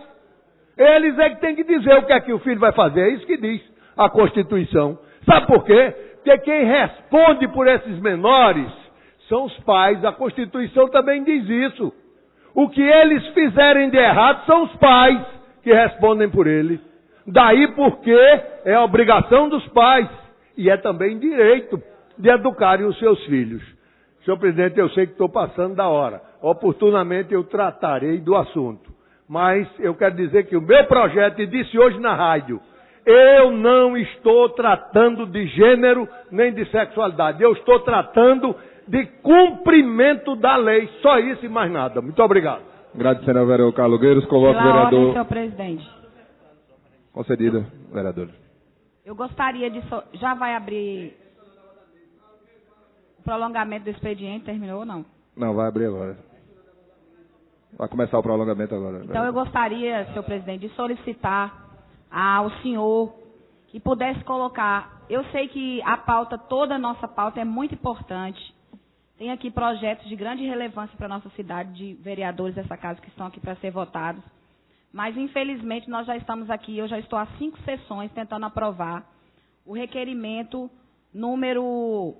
Eles é que têm que dizer o que é que o filho vai fazer. É isso que diz a Constituição. Sabe por quê? Porque quem responde por esses menores são os pais. A Constituição também diz isso. O que eles fizerem de errado são os pais que respondem por ele. Daí porque é obrigação dos pais e é também direito de educarem os seus filhos. Senhor presidente, eu sei que estou passando da hora. Oportunamente eu tratarei do assunto. Mas eu quero dizer que o meu projeto, e disse hoje na rádio, eu não estou tratando de gênero nem de sexualidade. Eu estou tratando de cumprimento da lei. Só isso e mais nada. Muito obrigado. Agradecendo ao vereador Carlos Gueiros. Coloco o Pela vereador... ordem, senhor presidente. Concedido, vereador. Eu gostaria de... Já vai abrir o prolongamento do expediente? Terminou ou não? Não, vai abrir agora. Vai começar o prolongamento agora. Então eu gostaria, senhor presidente, de solicitar ao senhor que pudesse colocar... Eu sei que a pauta, toda a nossa pauta é muito importante. Tem aqui projetos de grande relevância para a nossa cidade, de vereadores dessa casa que estão aqui para ser votados. Mas, infelizmente, nós já estamos aqui, eu já estou há 5 sessões tentando aprovar o requerimento número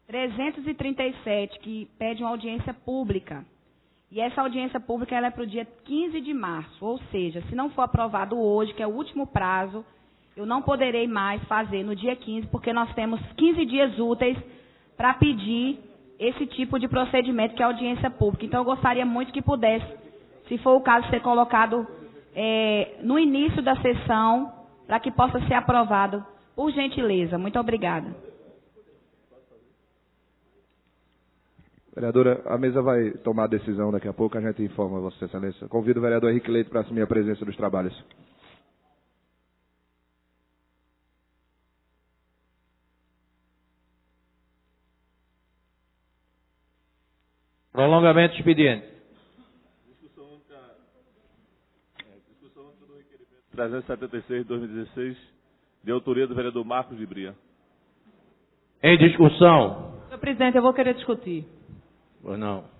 337, que pede uma audiência pública. E essa audiência pública ela é para o dia 15 de março, ou seja, se não for aprovado hoje, que é o último prazo, eu não poderei mais fazer no dia 15, porque nós temos 15 dias úteis para pedir esse tipo de procedimento, que é a audiência pública. Então, eu gostaria muito que pudesse, se for o caso, ser colocado no início da sessão, para que possa ser aprovado, por gentileza. Muito obrigada. Vereadora, a mesa vai tomar a decisão daqui a pouco, a gente informa Vossa Excelência. Convido o vereador Henrique Leite para assumir a presença dos trabalhos. Prolongamento do expediente. Discussão do requerimento 376 de 2016, de autoria do vereador Marcos de Bria. Em discussão. Senhor presidente, eu vou querer discutir. Pois não.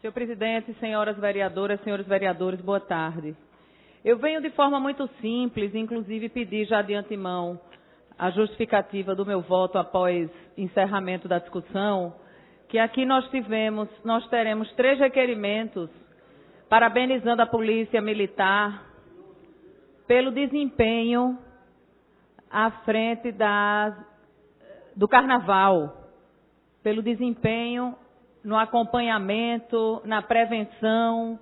Senhor presidente, senhoras vereadoras, senhores vereadores, boa tarde. Eu venho de forma muito simples, inclusive pedir já de antemão a justificativa do meu voto após encerramento da discussão, que aqui nós teremos 3 requerimentos parabenizando a Polícia Militar pelo desempenho à frente do Carnaval, pelo desempenho no acompanhamento, na prevenção,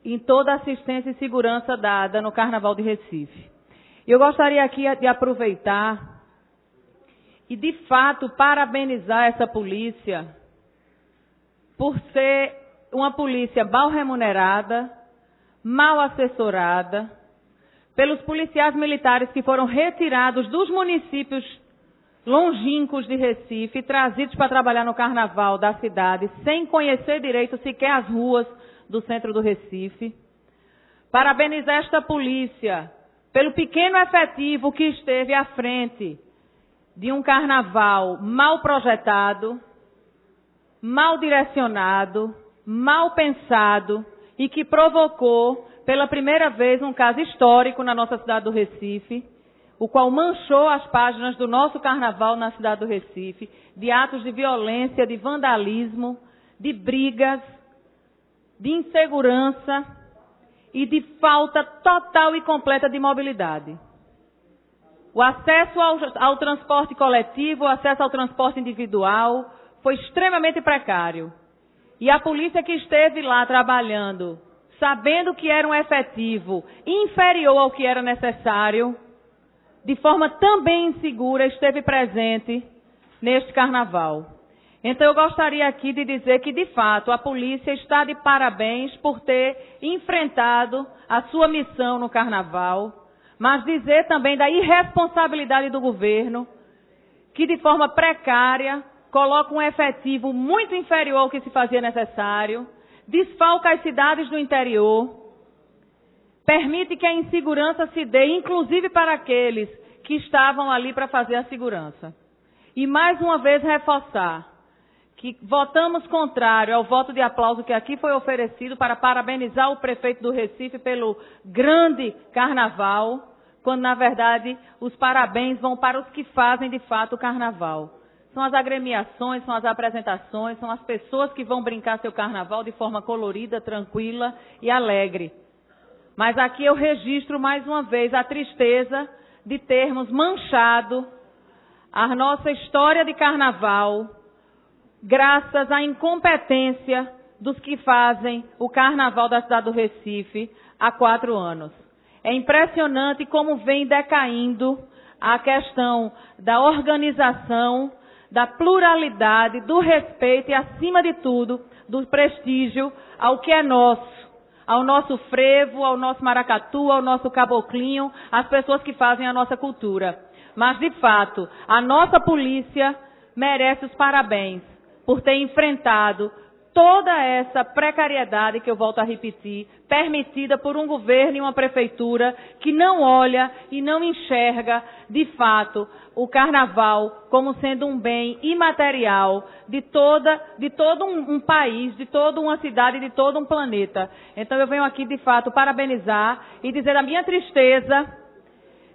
em toda a assistência e segurança dada no Carnaval de Recife. Eu gostaria aqui de aproveitar e, de fato, parabenizar essa polícia por ser uma polícia mal remunerada, mal assessorada, pelos policiais militares que foram retirados dos municípios longínquos de Recife, trazidos para trabalhar no Carnaval da cidade, sem conhecer direito sequer as ruas do centro do Recife. Parabenizar esta polícia pelo pequeno efetivo que esteve à frente de um Carnaval mal projetado, mal direcionado, mal pensado e que provocou, pela primeira vez, um caso histórico na nossa cidade do Recife, o qual manchou as páginas do nosso Carnaval na cidade do Recife, de atos de violência, de vandalismo, de brigas, de insegurança e de falta total e completa de mobilidade. O acesso ao transporte coletivo, o acesso ao transporte individual foi extremamente precário. E a polícia que esteve lá trabalhando, sabendo que era um efetivo inferior ao que era necessário, de forma também insegura, esteve presente neste Carnaval. Então eu gostaria aqui de dizer que, de fato, a polícia está de parabéns por ter enfrentado a sua missão no Carnaval, mas dizer também da irresponsabilidade do governo, que de forma precária coloca um efetivo muito inferior ao que se fazia necessário, desfalca as cidades do interior, permite que a insegurança se dê, inclusive para aqueles que estavam ali para fazer a segurança. E mais uma vez reforçar que votamos contrário ao voto de aplauso que aqui foi oferecido para parabenizar o prefeito do Recife pelo grande Carnaval, quando na verdade os parabéns vão para os que fazem de fato o Carnaval. São as agremiações, são as apresentações, são as pessoas que vão brincar seu Carnaval de forma colorida, tranquila e alegre. Mas aqui eu registro mais uma vez a tristeza de termos manchado a nossa história de Carnaval graças à incompetência dos que fazem o Carnaval da cidade do Recife há 4 anos. É impressionante como vem decaindo a questão da organização, da pluralidade, do respeito e, acima de tudo, do prestígio ao que é nosso. Ao nosso frevo, ao nosso maracatu, ao nosso caboclinho, às pessoas que fazem a nossa cultura. Mas, de fato, a nossa polícia merece os parabéns por ter enfrentado toda essa precariedade, que eu volto a repetir, permitida por um governo e uma prefeitura que não olha e não enxerga, de fato, o Carnaval como sendo um bem imaterial de todo um país, de toda uma cidade, de todo um planeta. Então eu venho aqui, de fato, parabenizar e dizer a minha tristeza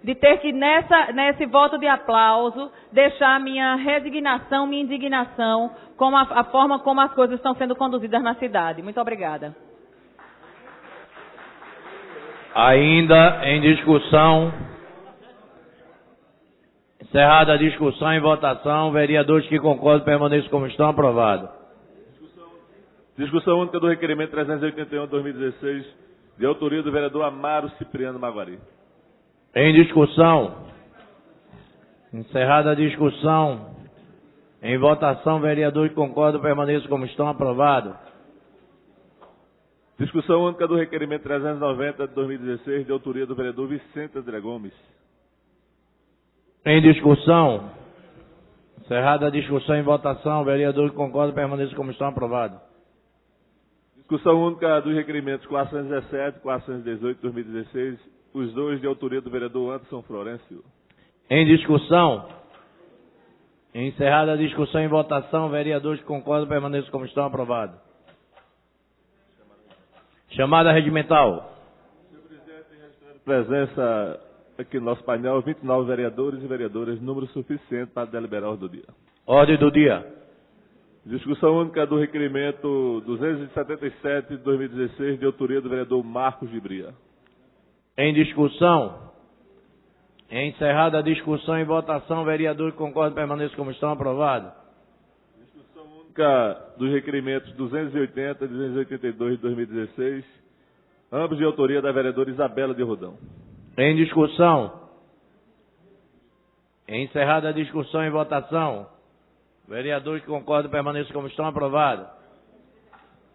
de ter que, nesse voto de aplauso, deixar minha resignação, minha indignação com a forma como as coisas estão sendo conduzidas na cidade. Muito obrigada. Ainda em discussão. Encerrada a discussão e votação, vereadores que concordam permaneçam como estão, aprovado. Discussão única do requerimento 381 de 2016, de autoria do vereador Amaro Cipriano Maguari. Em discussão. Encerrada a discussão. Em votação, vereadores que concordam permaneçam como estão. Aprovado. Discussão única do requerimento 390 de 2016, de autoria do vereador Vicente André Gomes. Em discussão. Encerrada a discussão. Em votação, vereadores que concordam permaneçam como estão. Aprovado. Discussão única dos requerimentos 417 e 418 de 2016, os dois de autoria do vereador Anderson Florencio. Em discussão. Encerrada a discussão. Em votação, vereadores que concordam permaneçam como estão. Aprovado. Chamada regimental. Senhor presidente, registrando presença aqui no nosso painel, 29 vereadores e vereadoras, número suficiente para deliberar a ordem do dia. Ordem do dia. Discussão única do requerimento 277 de 2016, de autoria do vereador Marcos Gibria. Em discussão. Encerrada a discussão. Em votação, vereadores que concordam permaneçam como estão. Aprovado. Discussão única dos requerimentos 280 e 282 de 2016, ambos de autoria da vereadora Isabela de Rodão. Em discussão. Encerrada a discussão. Em votação, vereadores que concordam permaneçam como estão. Aprovado.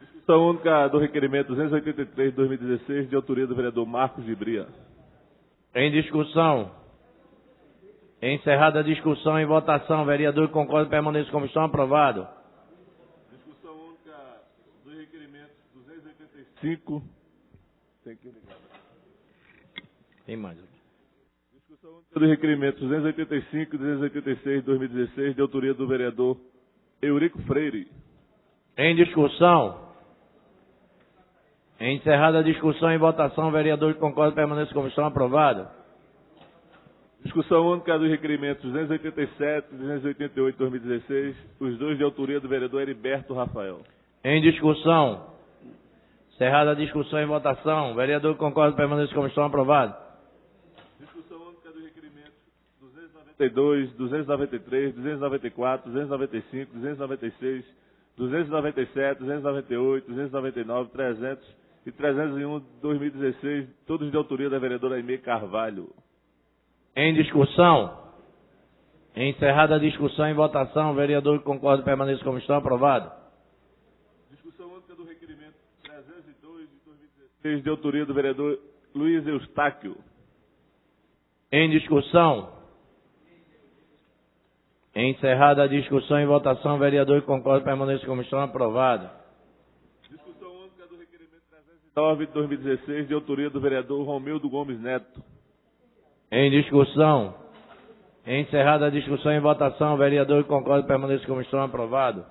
Discussão única do requerimento 283 de 2016, de autoria do vereador Marcos Gibria. Em discussão. Encerrada a discussão. Em votação, vereadores que concordam permaneçam como estão. Aprovado. Discussão única do requerimento 285. Tem que ligar. Tem mais aqui. Discussão única do requerimento 285 e 286 de 2016, de autoria do vereador Eurico Freire. Em discussão. Encerrada a discussão. Em votação, vereadores que concordam permaneçam como estão. Aprovado. Discussão única dos requerimentos 287 e 288 de 2016, os dois de autoria do vereador Heriberto Rafael. Em discussão. Encerrada a discussão. Em votação, vereador que concorda permaneça como estão. Aprovado. Discussão única dos requerimentos 292, 293, 294, 295, 296, 297, 298, 299, 300 e 301 de 2016, todos de autoria da vereadora Aimee Carvalho. Em discussão. Encerrada a discussão. Em votação, vereador que concorda permaneça como estão. Aprovado. Discussão única do requerimento 302 de 2016, de autoria do vereador Luiz Eustáquio. Em discussão. Encerrada a discussão. Em votação, vereador que concorda permaneça como estão. Aprovado. Discussão única do requerimento 309 de 2016, de autoria do vereador Romildo Gomes Neto. Em discussão. Encerrada a discussão. Em votação, vereador que concorda permaneça como estão. Aprovado.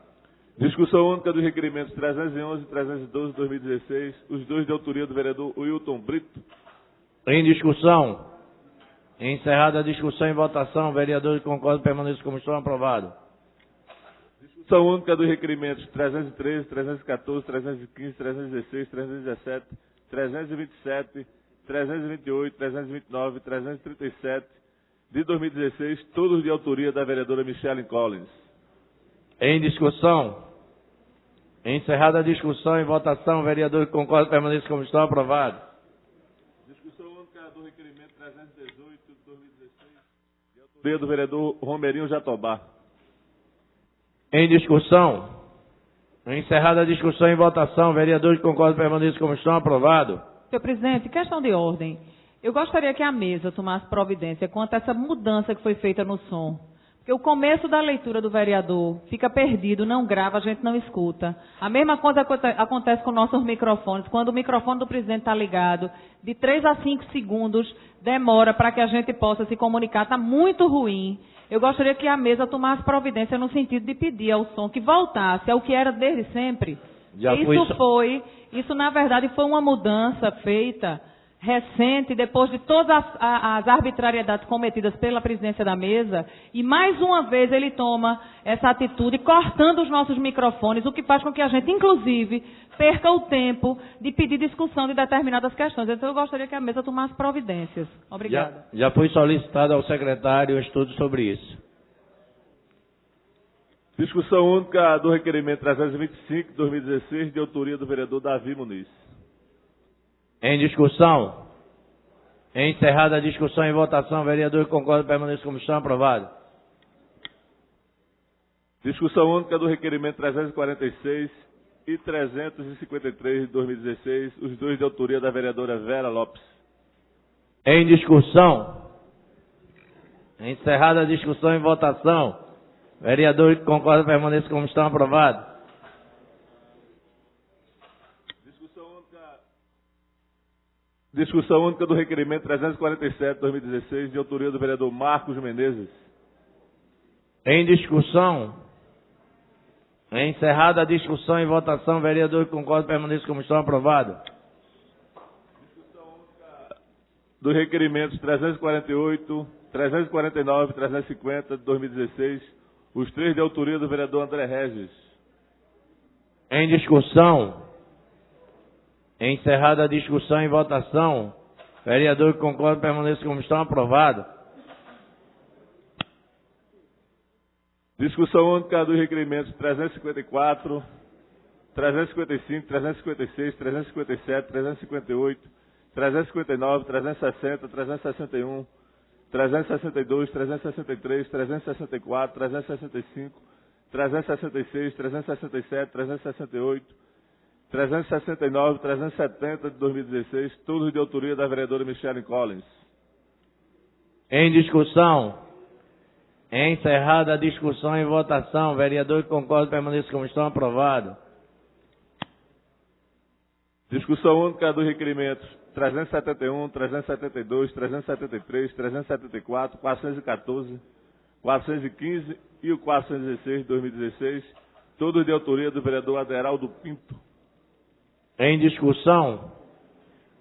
Discussão única dos requerimentos 311 e 312 de 2016, os dois de autoria do vereador Wilton Brito. Em discussão. Encerrada a discussão. Em votação, vereador que concorda permaneça como estão. Aprovado. Discussão única dos requerimentos 313, 314, 315, 316, 317, 327, 328, 329 e 337 de 2016, todos de autoria da vereadora Michelle Collins. Em discussão. Encerrada a discussão. Em votação, vereador que concorda permaneça como estão. Aprovado. Discussão única do requerimento 318 de 2016, de autoria do vereador Romerinho Jatobá. Em discussão. Encerrada a discussão. Em votação, vereador que concorda permaneça como estão. Aprovado. Senhor presidente, questão de ordem. Eu gostaria que a mesa tomasse providência quanto a essa mudança que foi feita no som. Porque o começo da leitura do vereador fica perdido, não grava, a gente não escuta. A mesma coisa acontece com nossos microfones. Quando o microfone do presidente está ligado, de 3 a 5 segundos demora para que a gente possa se comunicar. Está muito ruim. Eu gostaria que a mesa tomasse providência no sentido de pedir ao som que voltasse ao que era desde sempre. Isso na verdade foi uma mudança feita recente, depois de todas as arbitrariedades cometidas pela presidência da mesa, e mais uma vez ele toma essa atitude cortando os nossos microfones, o que faz com que a gente, inclusive, perca o tempo de pedir discussão de determinadas questões. Então eu gostaria que a mesa tomasse providências. Obrigada. Já foi solicitado ao secretário um estudo sobre isso. Discussão única do requerimento 325 de 2016, de autoria do vereador Davi Muniz. Em discussão. Encerrada a discussão e votação, vereador que concorda permaneça como estão, aprovado. Discussão única do requerimento 346 e 353 de 2016, os dois de autoria da vereadora Vera Lopes. Em discussão. Encerrada a discussão e votação, vereador que concorda permaneça como estão, aprovado. Discussão única do requerimento 347 de 2016, de autoria do vereador Marcos Menezes. Em discussão. Encerrada a discussão e votação, vereador que concorda permaneça como estão, aprovado. Dos requerimentos 348, 349 e 350 de 2016, os três de autoria do vereador André Regis. Em discussão. Encerrada a discussão e votação, vereador que concorda permaneça como estão, aprovado. Discussão única dos requerimentos 354, 355, 356, 357, 358, 359, 360, 361, 362, 363, 364, 365, 366, 367, 368, 369, 370 de 2016, todos de autoria da vereadora Michele Collins. Em discussão. Encerrada a discussão e votação, vereador que concorda permaneça como estão, aprovado. Discussão única dos requerimentos 371, 372, 373, 374, 414, 415 e o 416 de 2016, todos de autoria do vereador Aderaldo Pinto. Em discussão.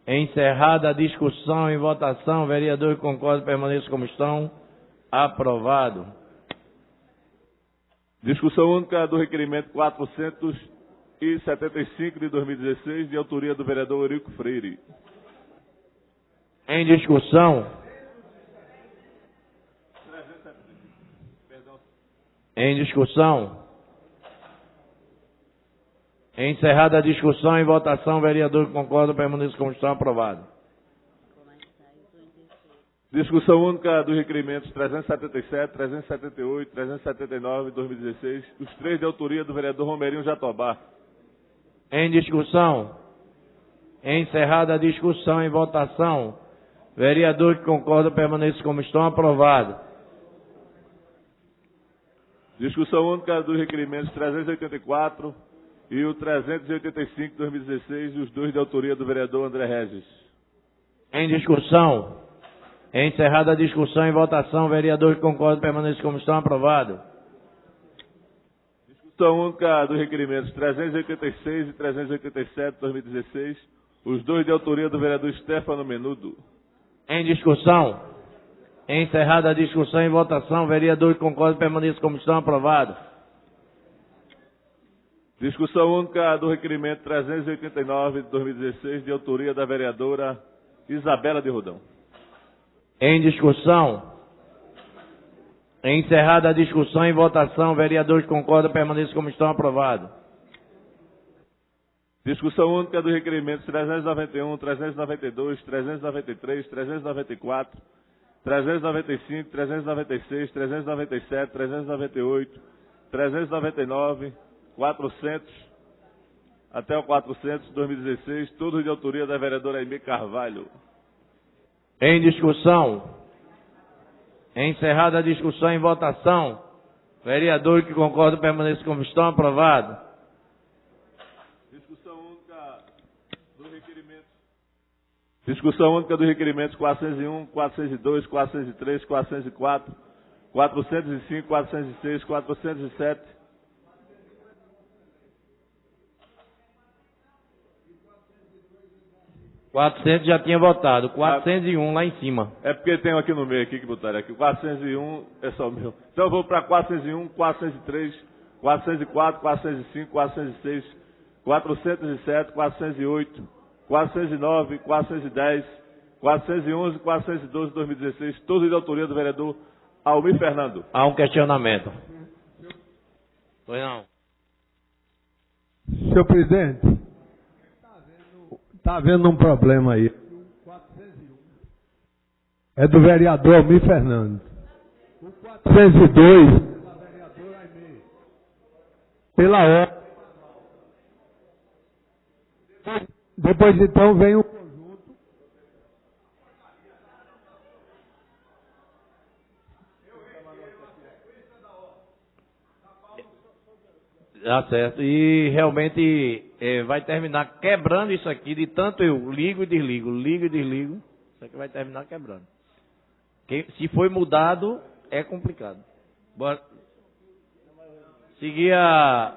Encerrada a discussão e votação, vereador que concorda permaneça como estão, aprovado. Discussão única do requerimento 475 de 2016, de autoria do vereador Eurico Freire. Em discussão. Em discussão. Encerrada a discussão e votação, vereador que concorda permaneça como estão, aprovado. Discussão única dos requerimentos 377, 378, 379 de 2016, os três de autoria do vereador Romerinho Jatobá. Em discussão. Encerrada a discussão e votação, vereador que concorda permaneça como estão, aprovado. Discussão única dos requerimentos 384 e o 385 de 2016, os dois de autoria do vereador André Regis. Em discussão. Encerrada a discussão e votação, vereador que concorda permaneça como estão, aprovado. Discussão única dos requerimentos 386 e 387 de 2016, os dois de autoria do vereador Stefano Menudo. Em discussão. Encerrada a discussão e votação, vereador que concorda permaneça como estão, aprovado. Discussão única do requerimento 389 de 2016, de autoria da vereadora Isabela de Rodão. Em discussão. Encerrada a discussão e votação, vereador que concorda permaneça como estão, aprovado. Discussão única dos requerimentos 391, 392, 393, 394, 395, 396, 397, 398, 399, 400 até o 400 de 2016, todos de autoria da vereadora Aimee Carvalho. Em discussão. Encerrada a discussão e votação, vereador que concorda permaneça como estão, aprovado. Discussão única dos requerimentos 401, 402, 403, 404, 405, 406, 407, 400 já tinha votado, 401 lá em cima. É porque tem aqui no meio aqui que botaram aqui. 401 é só o meu. Então eu vou para 401, 403, 404, 405, 406, 407, 408, 409, 410, 411, 412 de 2016, todos de autoria do vereador Almir Fernando. Há um questionamento. Pois não. Senhor presidente, está havendo um problema aí. é do vereador Almir Fernando. O 402, pela vereadora Aimee. Pela ordem. Depois, então, vem o conjunto. Tá certo. E realmente vai terminar quebrando isso aqui, de tanto eu ligo e desligo, isso aqui vai terminar quebrando. Se foi mudado, é complicado. Bora seguir a...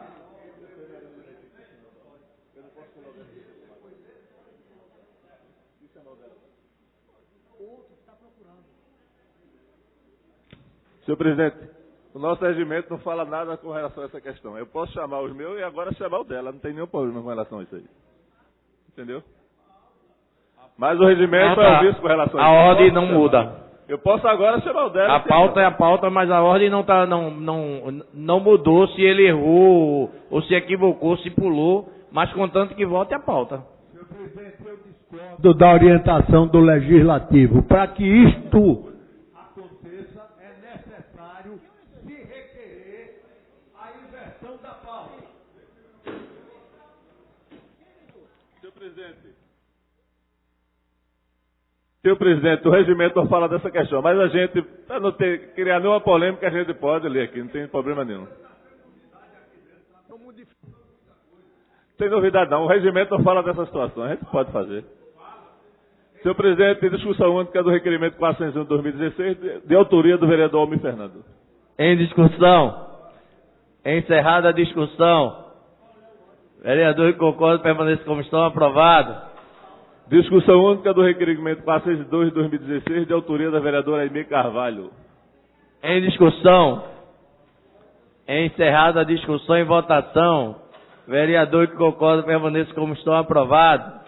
Senhor presidente, o nosso regimento não fala nada com relação a essa questão. Eu posso chamar os meus e agora chamar o dela. Não tem nenhum problema com relação a isso aí. Entendeu? Mas o regimento é o visto com relação a isso. A ordem não muda. Eu posso agora chamar o dela. A pauta é a pauta, mas a ordem não mudou se ele errou, ou se equivocou, se pulou, mas contanto que volte a pauta. Senhor presidente, eu discordo da orientação do Legislativo. Para que isto aconteça, é necessário se requerer a inversão da pauta. Senhor presidente, o regimento não fala dessa questão, mas a gente, para não criar nenhuma polêmica, a gente pode ler aqui, não tem problema nenhum. Não tem novidade não, o regimento não fala dessa situação, a gente pode fazer. Senhor presidente, discussão única do requerimento 401 de 2016, de autoria do vereador Almir Fernando. Em discussão. Encerrada a discussão. Vereador que concorda permanece como estão, aprovado. Discussão única do requerimento 402 de 2016, de autoria da vereadora Aimee Carvalho. Em discussão. Encerrada a discussão e votação. Vereador que concorda permanece como estão, aprovado.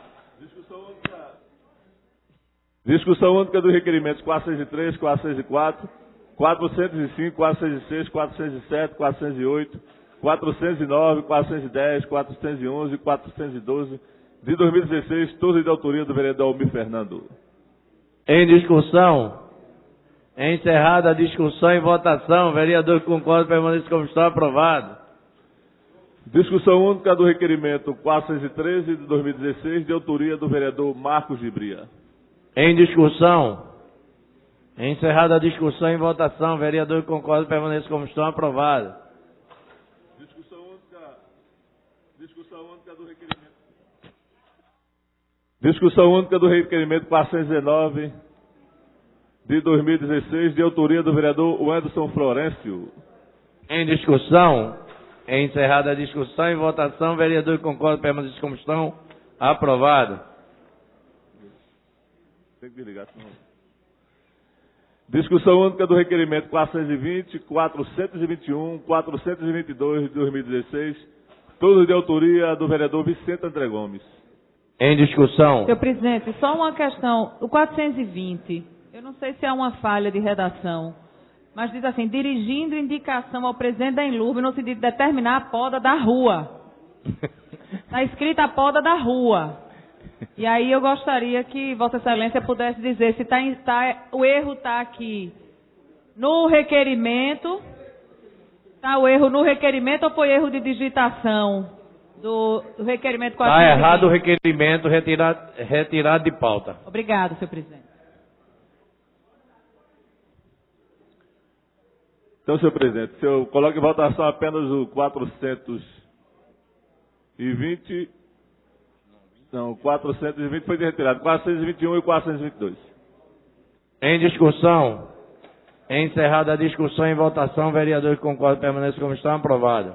Discussão única dos requerimentos 403, 404, 405, 406, 407, 408, 409, 410, 411 e 412 de 2016, todos de autoria do vereador Almir Fernando. Em discussão. Encerrada a discussão e votação. Vereador que concorda permanece como está, aprovado. Discussão única do requerimento 413 de 2016, de autoria do vereador Marcos Gibria. Em discussão. Encerrada a discussão e votação. Vereador que concorda permanece como estão, aprovado. Discussão única do requerimento. Discussão única do requerimento 419 de 2016, de autoria do vereador Anderson Florencio. Em discussão. Encerrada a discussão e votação. Vereador que concorda permanece como estão, aprovado. Tem que desligar, senão... Discussão única do requerimento 420, 421, 422 de 2016, todos de autoria do vereador Vicente André Gomes. Em discussão. Senhor presidente, só uma questão. O 420, eu não sei se é uma falha de redação, mas diz assim, dirigindo indicação ao presidente da Enlurbe no sentido de determinar a poda da rua. Está escrita a poda da rua. E aí eu gostaria que Vossa Excelência pudesse dizer se o erro está aqui no requerimento, está o erro no requerimento ou foi erro de digitação do requerimento 420? Está errado o requerimento, retirado de pauta. Obrigado, senhor presidente. Então, senhor presidente, se eu coloco em votação apenas o 420... Não, o 420 foi retirado. 421 e 422. Em discussão. Encerrada a discussão e votação. Vereador que concorda permanece como está, aprovado.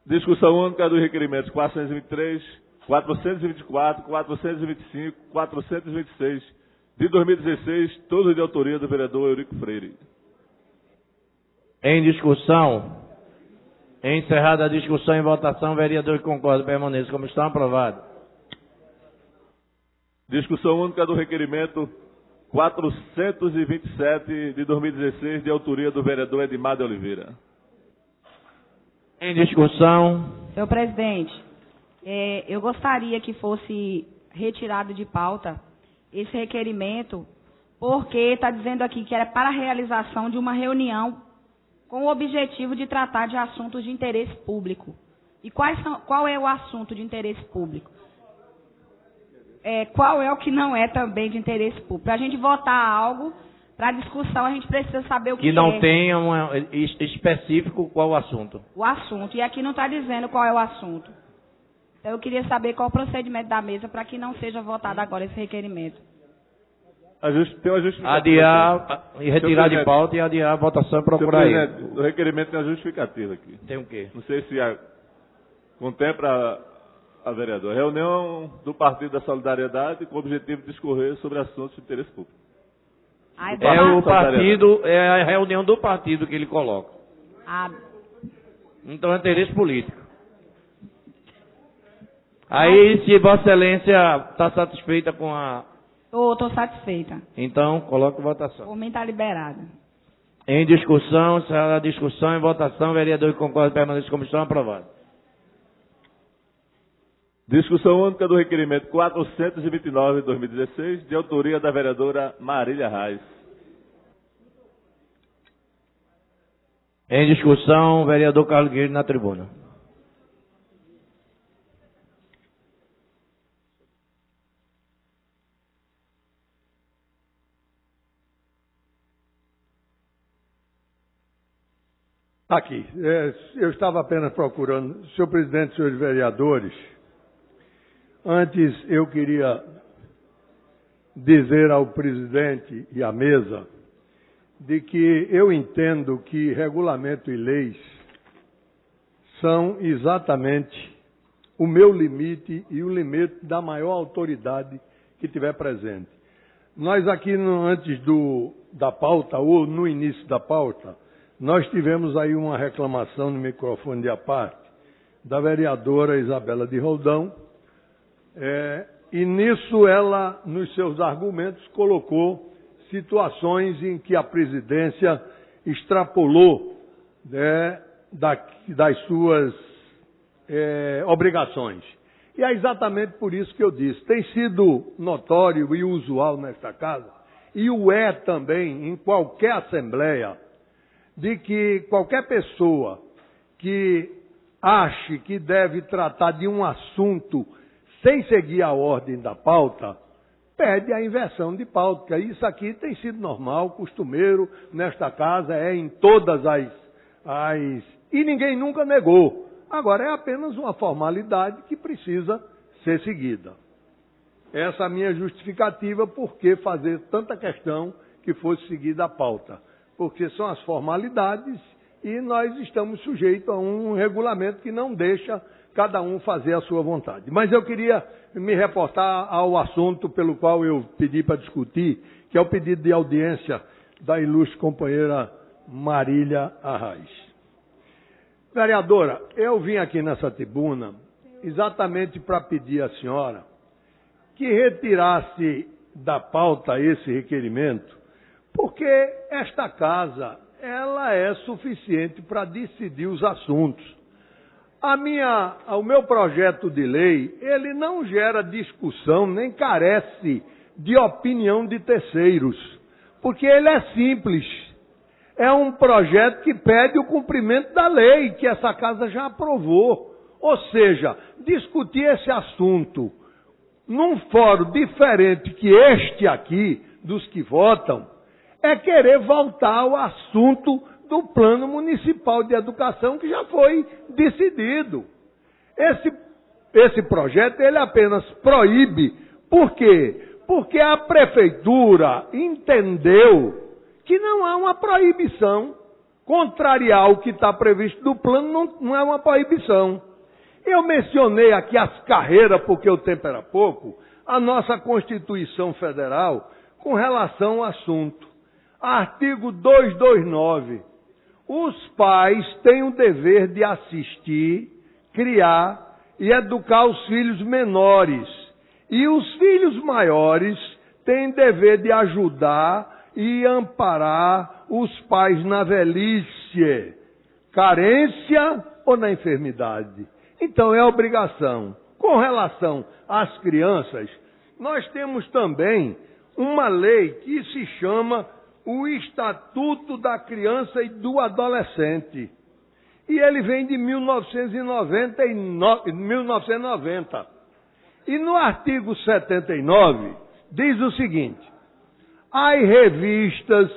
Discussão única dos requerimentos 423, 424, 425, 426 de 2016, todos de autoria do vereador Eurico Freire. Em discussão. Encerrada a discussão e votação, vereador que concorda permanece como está, aprovado. Discussão única do requerimento 427 de 2016, de autoria do vereador Edmar de Oliveira. Em discussão. Senhor presidente, eu gostaria que fosse retirado de pauta esse requerimento, porque está dizendo aqui que era para a realização de uma reunião com o objetivo de tratar de assuntos de interesse público. E qual é o assunto de interesse público? Qual é o que não é também de interesse público? Para a gente votar algo, para discussão, a gente precisa saber o que é. Que não tenha específico qual o assunto. O assunto. E aqui não está dizendo qual é o assunto. Então, eu queria saber qual o procedimento da mesa para que não seja votado agora esse requerimento. Tem uma justificativa. Adiar, e retirar de pauta e adiar a votação e procurar aí. O requerimento tem a justificativa aqui. Tem o quê? Não sei se contempla a vereadora. Reunião do Partido da Solidariedade com o objetivo de discorrer sobre assuntos de interesse público. É o partido, é a reunião do partido que ele coloca. Então é interesse político. Aí, se Vossa Excelência está satisfeita com a... Estou satisfeita. Então, coloque votação. Por mim está liberada. Em discussão, encerrada a discussão, em votação, vereador que concorda permanente de comissão, aprovado. Discussão única do requerimento 429 de 2016, de autoria da vereadora Marília Reis. Em discussão, vereador Carlos Guilherme na tribuna. Aqui, eu estava apenas procurando, senhor presidente, senhores vereadores, antes eu queria dizer ao presidente e à mesa de que eu entendo que regulamento e leis são exatamente o meu limite e o limite da maior autoridade que tiver presente. Nós aqui, antes da pauta, ou no início da pauta, nós tivemos aí uma reclamação no microfone de aparte da vereadora Isabela de Roldão, e nisso ela, nos seus argumentos, colocou situações em que a presidência extrapolou das suas obrigações. E é exatamente por isso que eu disse, tem sido notório e usual nesta casa, e o é também em qualquer assembleia, de que qualquer pessoa que ache que deve tratar de um assunto sem seguir a ordem da pauta, pede a inversão de pauta. Isso aqui tem sido normal, costumeiro, nesta casa, em todas e ninguém nunca negou. Agora, é apenas uma formalidade que precisa ser seguida. Essa é a minha justificativa por que fazer tanta questão que fosse seguida a pauta. Porque são as formalidades e nós estamos sujeitos a um regulamento que não deixa cada um fazer a sua vontade. Mas eu queria me reportar ao assunto pelo qual eu pedi para discutir, que é o pedido de audiência da ilustre companheira Marília Arraes. Vereadora, eu vim aqui nessa tribuna exatamente para pedir à senhora que retirasse da pauta esse requerimento, porque esta casa, ela é suficiente para decidir os assuntos. O meu projeto de lei, ele não gera discussão, nem carece de opinião de terceiros, porque ele é simples. É um projeto que pede o cumprimento da lei, que essa casa já aprovou. Ou seja, discutir esse assunto num fórum diferente que este aqui, dos que votam, é querer voltar ao assunto do Plano Municipal de Educação que já foi decidido. Esse projeto, ele apenas proíbe. Por quê? Porque a Prefeitura entendeu que não há uma proibição. Contrariar o que está previsto do plano não é uma proibição. Eu mencionei aqui as carreiras, porque o tempo era pouco, a nossa Constituição Federal com relação ao assunto. Artigo 229. Os pais têm o dever de assistir, criar e educar os filhos menores. E os filhos maiores têm dever de ajudar e amparar os pais na velhice, carência ou na enfermidade. Então é obrigação. Com relação às crianças, nós temos também uma lei que se chama o Estatuto da Criança e do Adolescente. E ele vem de 1990. E no artigo 79 diz o seguinte: as revistas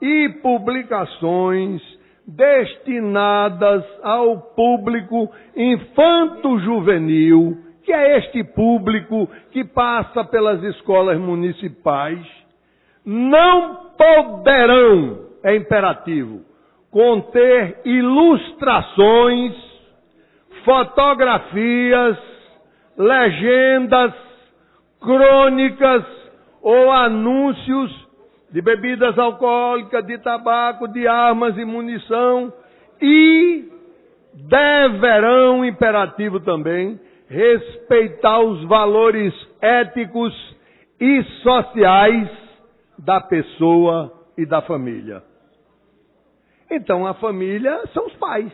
e publicações destinadas ao público infanto-juvenil, que é este público que passa pelas escolas municipais, não poderão, é imperativo, conter ilustrações, fotografias, legendas, crônicas ou anúncios de bebidas alcoólicas, de tabaco, de armas e munição, e deverão, imperativo também, respeitar os valores éticos e sociais da pessoa e da família. Então, a família são os pais.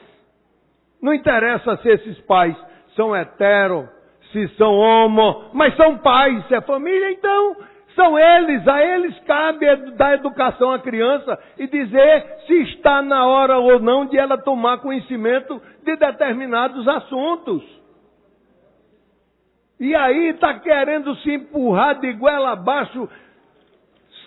Não interessa se esses pais são hetero, se são homo, mas são pais, se é família, então são eles, a eles cabe dar educação à criança e dizer se está na hora ou não de ela tomar conhecimento de determinados assuntos. E aí está querendo se empurrar de goela abaixo,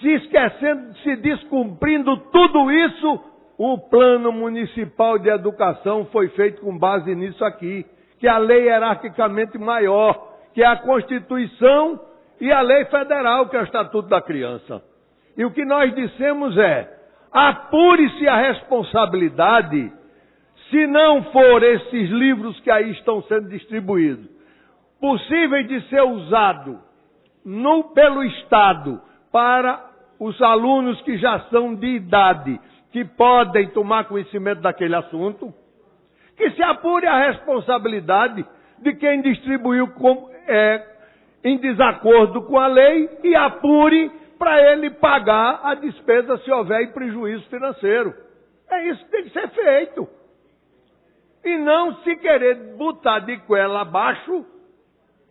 se esquecendo, se descumprindo tudo isso. O plano municipal de educação foi feito com base nisso aqui, que a lei hierarquicamente maior, que é a Constituição e a lei federal, que é o Estatuto da Criança. E o que nós dissemos é: apure-se a responsabilidade, se não for esses livros que aí estão sendo distribuídos, possíveis de ser usado pelo Estado para os alunos que já são de idade, que podem tomar conhecimento daquele assunto, que se apure a responsabilidade de quem distribuiu em desacordo com a lei e apure para ele pagar a despesa se houver prejuízo financeiro. É isso que tem que ser feito. E não se querer botar de goela abaixo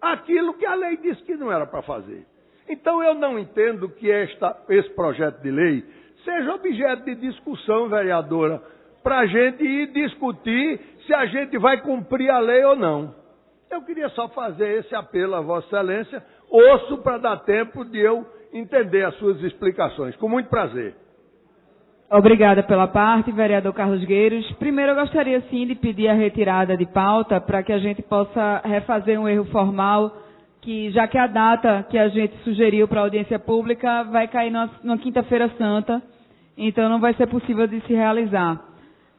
aquilo que a lei disse que não era para fazer. Então eu não entendo que esse projeto de lei seja objeto de discussão, vereadora, para a gente ir discutir se a gente vai cumprir a lei ou não. Eu queria só fazer esse apelo a Vossa Excelência, ouço para dar tempo de eu entender as suas explicações. Com muito prazer. Obrigada pela parte, vereador Carlos Gueiros. Primeiro, eu gostaria sim de pedir a retirada de pauta para que a gente possa refazer um erro formal, que já que a data que a gente sugeriu para a audiência pública vai cair numa quinta-feira santa, então não vai ser possível de se realizar.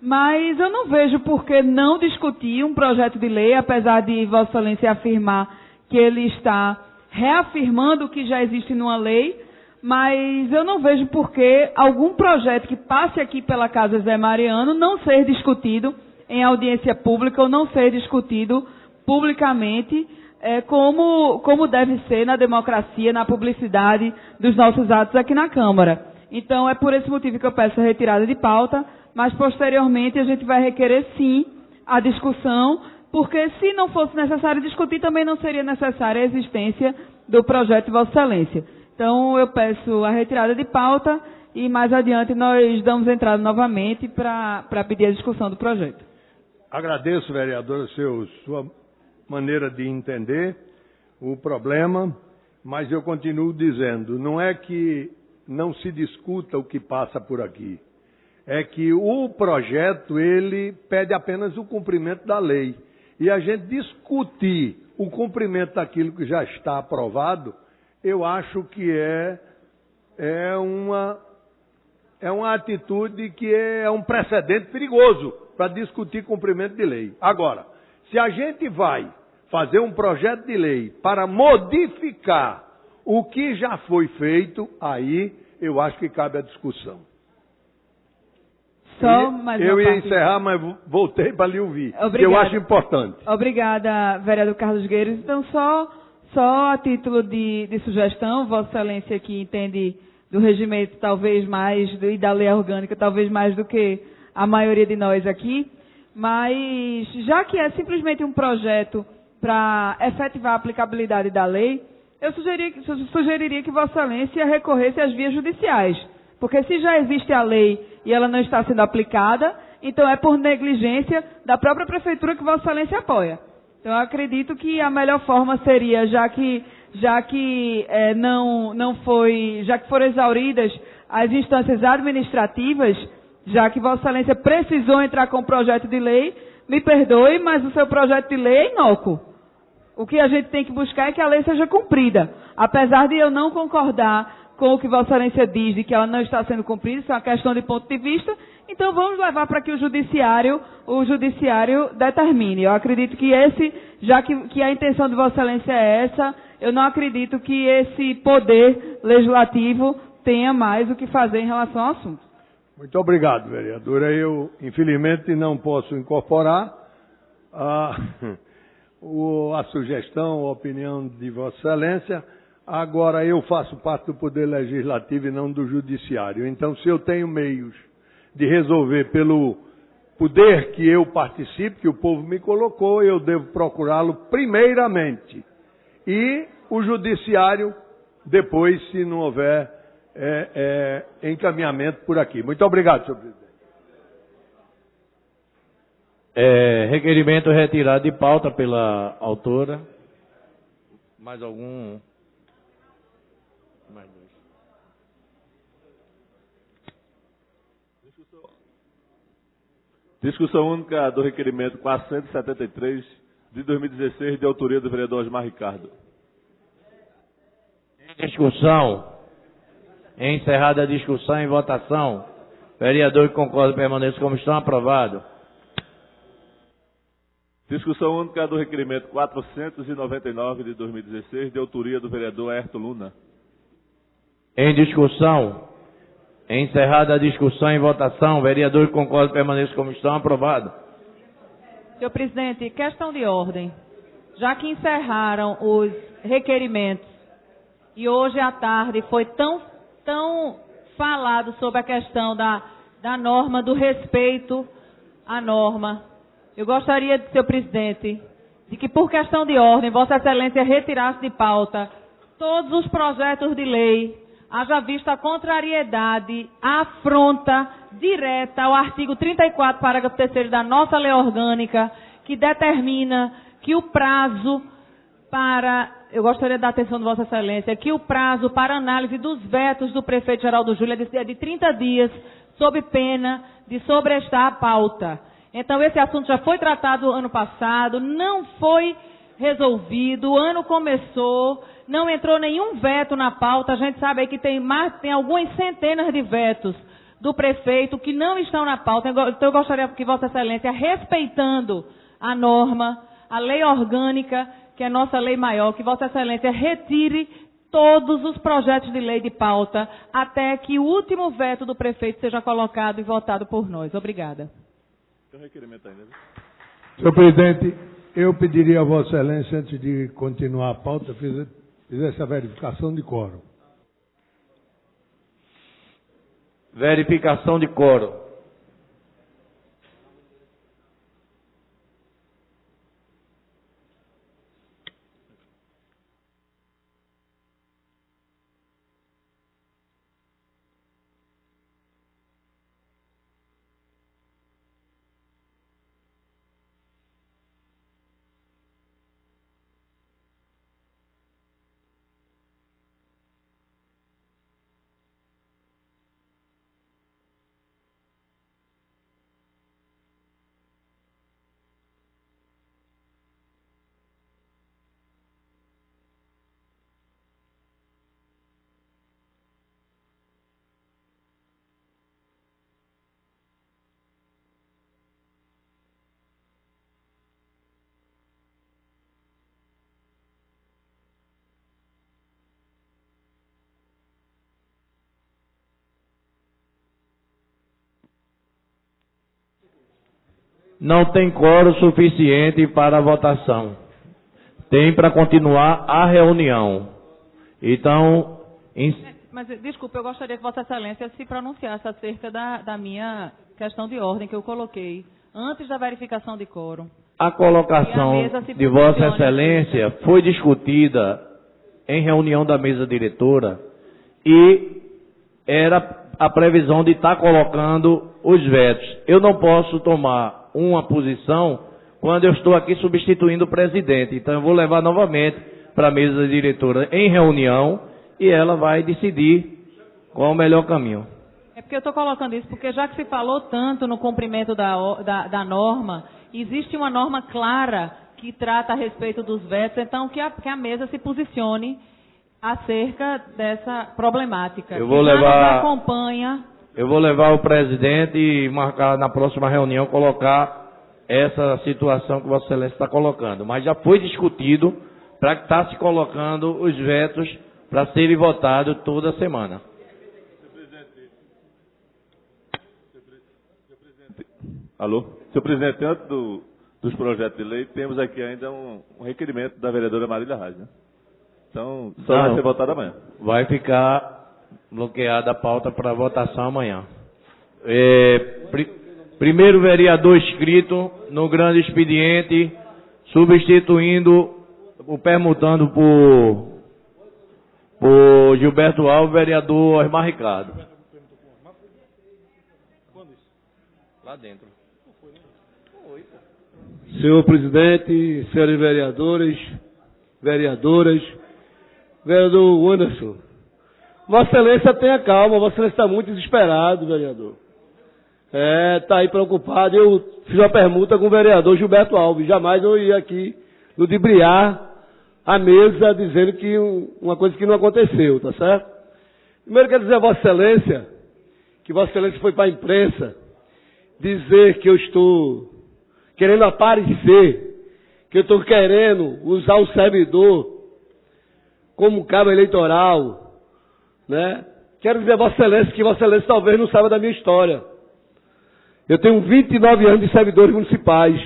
Mas eu não vejo por que não discutir um projeto de lei, apesar de Vossa Excelência afirmar que ele está reafirmando o que já existe numa lei, mas eu não vejo por que algum projeto que passe aqui pela Casa Zé Mariano não ser discutido em audiência pública ou não ser discutido publicamente, como deve ser na democracia, na publicidade dos nossos atos aqui na Câmara. Então, é por esse motivo que eu peço a retirada de pauta, mas posteriormente a gente vai requerer sim a discussão, porque se não fosse necessário discutir, também não seria necessária a existência do projeto de Vossa Excelência. Então, eu peço a retirada de pauta e mais adiante nós damos entrada novamente para pedir a discussão do projeto. Agradeço, vereador, sua maneira de entender o problema, mas eu continuo dizendo, não é que não se discuta o que passa por aqui. É que o projeto, ele pede apenas o cumprimento da lei. E a gente discutir o cumprimento daquilo que já está aprovado, eu acho que é uma atitude que é um precedente perigoso para discutir cumprimento de lei. Agora, se a gente vai fazer um projeto de lei para modificar o que já foi feito, aí eu acho que cabe a discussão. Eu ia encerrar, mas voltei para lhe ouvir. Obrigada. Eu acho importante. Obrigada, vereador Carlos Gueiros. Então, só a título de sugestão, Vossa Excelência que entende do regimento talvez mais, e da lei orgânica talvez mais do que a maioria de nós aqui, mas já que é simplesmente um projeto para efetivar a aplicabilidade da lei, eu sugeriria que Vossa Excelência recorresse às vias judiciais. Porque se já existe a lei e ela não está sendo aplicada, então é por negligência da própria Prefeitura que Vossa Excelência apoia. Então eu acredito que a melhor forma seria, já que foram exauridas as instâncias administrativas, já que Vossa Excelência precisou entrar com o projeto de lei, me perdoe, mas o seu projeto de lei é inócuo. O que a gente tem que buscar é que a lei seja cumprida. Apesar de eu não concordar com o que Vossa Excelência diz de que ela não está sendo cumprida, isso é uma questão de ponto de vista, então vamos levar para que o judiciário determine. Eu acredito que já que a intenção de Vossa Excelência é essa, eu não acredito que esse poder legislativo tenha mais o que fazer em relação ao assunto. Muito obrigado, vereadora. Eu, infelizmente, não posso incorporar a sugestão, a opinião de Vossa Excelência. Agora, eu faço parte do Poder Legislativo e não do Judiciário. Então, se eu tenho meios de resolver pelo poder que eu participo, que o povo me colocou, eu devo procurá-lo primeiramente. E o Judiciário, depois, se não houver encaminhamento por aqui. Muito obrigado, senhor presidente. Requerimento retirado de pauta pela autora. Mais algum? Mais dois. Discussão única do requerimento 473 de 2016, de autoria do vereador Osmar Ricardo. Em discussão. Encerrada a discussão, em votação. Vereador que concorda permaneça como estão, aprovado. Discussão única do requerimento 499 de 2016, de autoria do vereador Ayrton Luna. Em discussão. Encerrada a discussão, em votação. Vereador que concorda permaneça como estão, aprovado. Senhor presidente, questão de ordem. Já que encerraram os requerimentos e hoje à tarde foi tão falado sobre a questão da norma, do respeito à norma, eu gostaria, senhor presidente, de que por questão de ordem, Vossa Excelência retirasse de pauta todos os projetos de lei, haja vista a contrariedade, a afronta direta ao artigo 34, parágrafo 3º da nossa lei orgânica, que determina que o prazo eu gostaria da atenção de Vossa Excelência, que o prazo para análise dos vetos do prefeito Geraldo Júlio é de 30 dias, sob pena de sobrestar a pauta. Então, esse assunto já foi tratado ano passado, não foi resolvido, o ano começou, não entrou nenhum veto na pauta, a gente sabe aí que tem algumas centenas de vetos do prefeito que não estão na pauta, então eu gostaria que Vossa Excelência, respeitando a norma, a lei orgânica, que é a nossa lei maior, que Vossa Excelência retire todos os projetos de lei de pauta até que o último veto do prefeito seja colocado e votado por nós. Obrigada. Tem um requerimento ainda, né? Senhor presidente, eu pediria a Vossa Excelência, antes de continuar a pauta, fizesse a verificação de quórum. Verificação de quórum. Não tem quórum suficiente para a votação. Tem para continuar a reunião. Então... Mas, desculpa, eu gostaria que Vossa Excelência se pronunciasse acerca da minha questão de ordem que eu coloquei antes da verificação de quórum. A colocação de Vossa Excelência foi discutida em reunião da mesa diretora e era a previsão de estar colocando os vetos. Eu não posso tomar uma posição quando eu estou aqui substituindo o presidente. Então eu vou levar novamente para a mesa diretora em reunião e ela vai decidir qual é o melhor caminho. É porque eu estou colocando isso, porque já que se falou tanto no cumprimento da norma, existe uma norma clara que trata a respeito dos vetos, então que a mesa se posicione acerca dessa problemática. Eu vou levar, acompanha. Eu vou levar o presidente e marcar na próxima reunião, colocar essa situação que Vossa Excelência está colocando. Mas já foi discutido para que está se colocando os vetos para serem votados toda semana. Alô? Senhor presidente, antes dos projetos de lei, temos aqui ainda um requerimento da vereadora Marília Reis, né? Então, só vai ser votado amanhã. Vai ficar bloqueada a pauta para votação amanhã. Primeiro vereador inscrito no grande expediente, substituindo, permutando por Gilberto Alves, vereador Osmar Ricardo. Lá dentro. Senhor presidente, senhores vereadores, vereadoras, vereador Anderson, Vossa Excelência tenha calma, Vossa Excelência está muito desesperado, vereador. Está aí preocupado. Eu fiz uma permuta com o vereador Gilberto Alves, jamais eu ia aqui ludibriar a mesa dizendo que uma coisa que não aconteceu, tá certo? Primeiro quero dizer a Vossa Excelência que Vossa Excelência foi para a imprensa dizer que eu estou querendo aparecer, que eu estou querendo usar o servidor como cabo eleitoral, né? Quero dizer a Vossa Excelência que Vossa Excelência talvez não saiba da minha história. Eu tenho 29 anos de servidores municipais.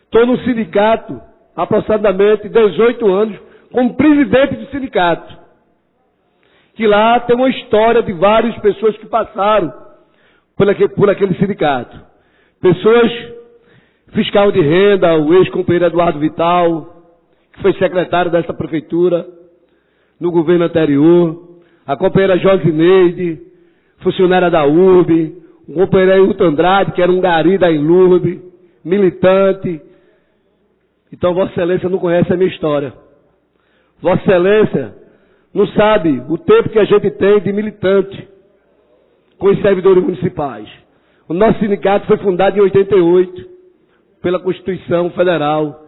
Estou no sindicato há aproximadamente 18 anos como presidente do sindicato. Que lá tem uma história de várias pessoas que passaram por aquele sindicato. Pessoas, fiscal de renda, o ex-companheiro Eduardo Vital, que foi secretário dessa prefeitura no governo anterior, a companheira Josineide, funcionária da URB, o companheiro Ailton Andrade, que era um gari da INLURB, militante. Então Vossa Excelência não conhece a minha história. Vossa Excelência não sabe o tempo que a gente tem de militante com os servidores municipais. O nosso sindicato foi fundado em 88, pela Constituição Federal,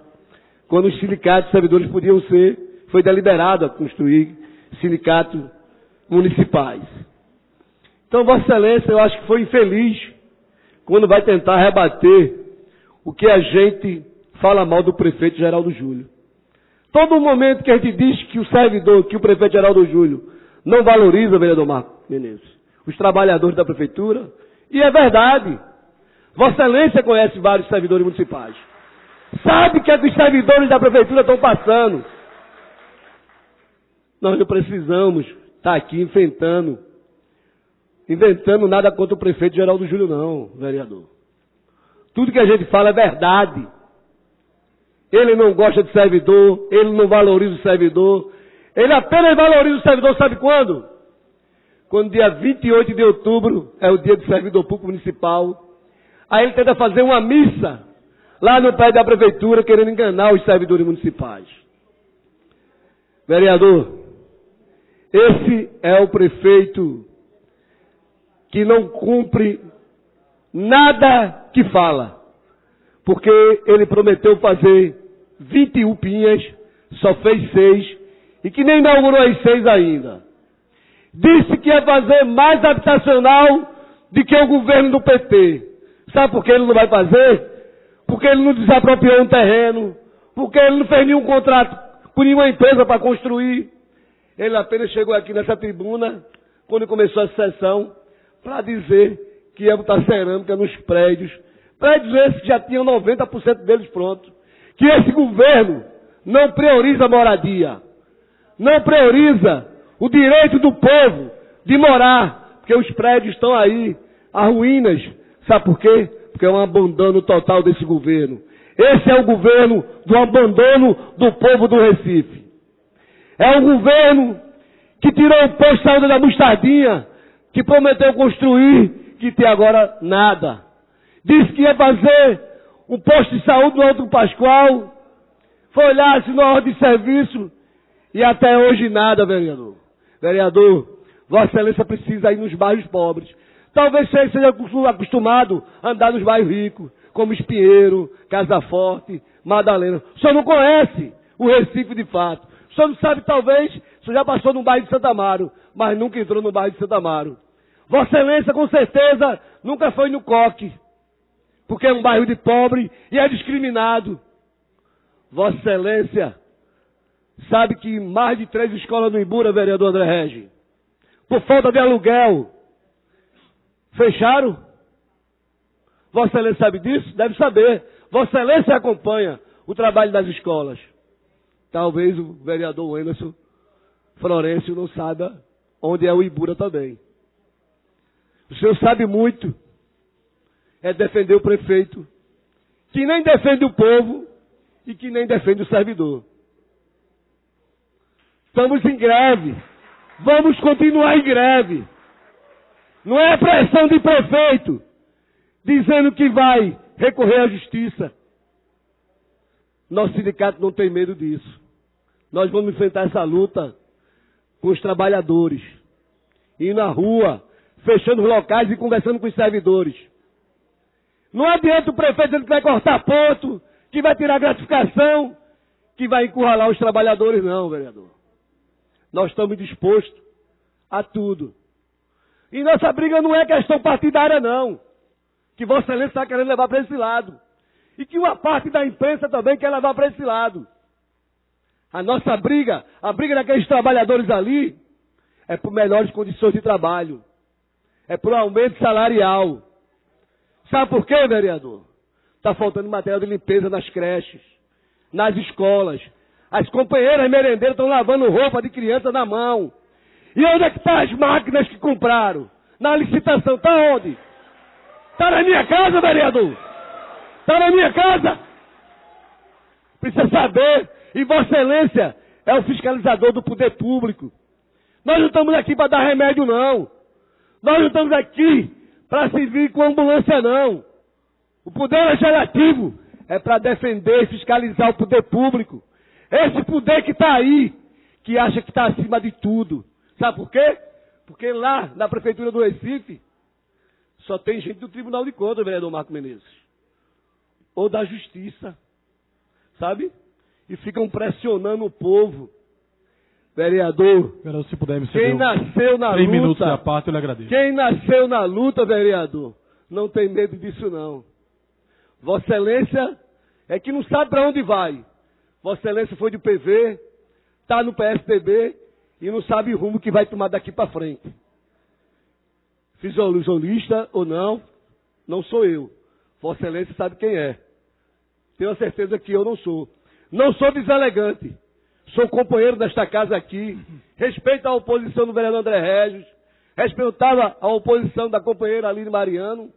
quando os sindicatos de servidores podiam ser, foi deliberado a construir sindicatos municipais. Então, Vossa Excelência, eu acho que foi infeliz quando vai tentar rebater o que a gente fala mal do prefeito Geraldo Júlio. Todo momento que a gente diz que o servidor, que o prefeito Geraldo Júlio não valoriza, vereador Marco Menezes, os trabalhadores da prefeitura, e é verdade. Vossa Excelência conhece vários servidores municipais. Sabe que os servidores da prefeitura estão passando. Nós não precisamos estar aqui inventando nada contra o prefeito Geraldo Júlio, não, vereador. Tudo que a gente fala é verdade. Ele não gosta de servidor, ele não valoriza o servidor. Ele apenas valoriza o servidor, sabe quando? Quando dia 28 de outubro é o dia do servidor público municipal. Aí ele tenta fazer uma missa lá no prédio da prefeitura, querendo enganar os servidores municipais. Vereador, esse é o prefeito que não cumpre nada que fala. Porque ele prometeu fazer 20 UPinhas, só fez 6, e que nem inaugurou as 6 ainda. Disse que ia fazer mais habitacional do que o governo do PT. Sabe por que ele não vai fazer? Porque ele não desapropriou um terreno, porque ele não fez nenhum contrato com nenhuma empresa para construir. Ele apenas chegou aqui nessa tribuna, quando começou a sessão, para dizer que ia botar cerâmica nos prédios. Prédios esses que já tinham 90% deles prontos. Que esse governo não prioriza a moradia. Não prioriza o direito do povo de morar. Porque os prédios estão aí, as ruínas. Sabe por quê? Porque é um abandono total desse governo. Esse é o governo do abandono do povo do Recife. É um governo que tirou o posto de saúde da Mostardinha, que prometeu construir, que tem agora nada. Disse que ia fazer um posto de saúde no Alto Pascoal, foi lá, assinou a ordem de serviço, e até hoje nada, vereador. Vereador, Vossa Excelência precisa ir nos bairros pobres. Talvez você seja acostumado a andar nos bairros ricos, como Espinheiro, Casa Forte, Madalena. O senhor não conhece o Recife de fato. O senhor não sabe, talvez, o senhor já passou no bairro de Santa Amaro, mas nunca entrou no bairro de Santa Amaro. Vossa Excelência, com certeza, nunca foi no Coque, porque é um bairro de pobre e é discriminado. Vossa Excelência sabe que mais de 3 escolas no Ibura, vereador André Regi, por falta de aluguel, fecharam? Vossa Excelência sabe disso? Deve saber. Vossa Excelência acompanha o trabalho das escolas. Talvez o vereador Emerson Florencio não saiba onde é o Ibura também. O senhor sabe muito. É defender o prefeito, que nem defende o povo e que nem defende o servidor. Estamos em greve. Vamos continuar em greve. Não é pressão de prefeito dizendo que vai recorrer à justiça. Nosso sindicato não tem medo disso. Nós vamos enfrentar essa luta com os trabalhadores, ir na rua, fechando os locais e conversando com os servidores. Não adianta o prefeito dizendo que vai cortar ponto, que vai tirar gratificação, que vai encurralar os trabalhadores, não, vereador. Nós estamos dispostos a tudo. E nossa briga não é questão partidária, não. Que Vossa Excelência está querendo levar para esse lado. E que uma parte da imprensa também quer levar para esse lado. A nossa briga, a briga daqueles trabalhadores ali, é por melhores condições de trabalho. É por aumento salarial. Sabe por quê, vereador? Está faltando material de limpeza nas creches, nas escolas. As companheiras merendeiras estão lavando roupa de criança na mão. E onde é que estão as máquinas que compraram? Na licitação, está onde? Está na minha casa, vereador. Está na minha casa. Precisa saber. E Vossa Excelência é o fiscalizador do poder público. Nós não estamos aqui para dar remédio, não. Nós não estamos aqui para servir com ambulância, não. O poder legislativo é para defender e fiscalizar o poder público. Esse poder que está aí, que acha que está acima de tudo. Sabe por quê? Porque lá na Prefeitura do Recife, só tem gente do Tribunal de Contas, vereador Marco Menezes. Ou da Justiça. Sabe? E ficam pressionando o povo. Vereador, se puder me quem nasceu na 3 luta, minutos à parte, eu lhe agradeço. Quem nasceu na luta, vereador, não tem medo disso, não. Vossa Excelência é que não sabe para onde vai. Vossa Excelência foi do PV, está no PSDB e não sabe o rumo que vai tomar daqui para frente. Fisiologista ou não, não sou eu. Vossa Excelência sabe quem é. Tenho a certeza que eu não sou. Não sou deselegante. Sou companheiro desta casa aqui. Respeito a oposição do vereador André Regis. Respeitava a oposição da companheira Aline Mariano.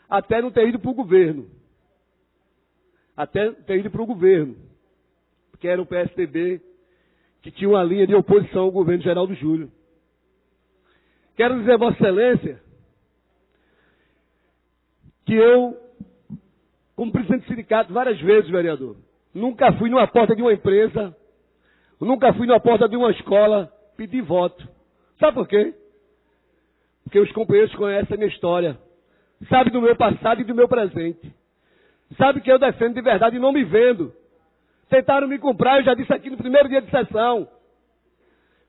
Até não ter ido para o governo. Até ter ido para o governo. Porque era o PSDB que tinha uma linha de oposição ao governo Geraldo Júlio. Quero dizer, Vossa Excelência, que eu, como presidente do sindicato, várias vezes, vereador, nunca fui numa porta de uma empresa, nunca fui numa porta de uma escola pedir voto. Sabe por quê? Porque os companheiros conhecem a minha história, sabem do meu passado e do meu presente. Sabem que eu defendo de verdade e não me vendo. Tentaram me comprar, eu já disse aqui no primeiro dia de sessão.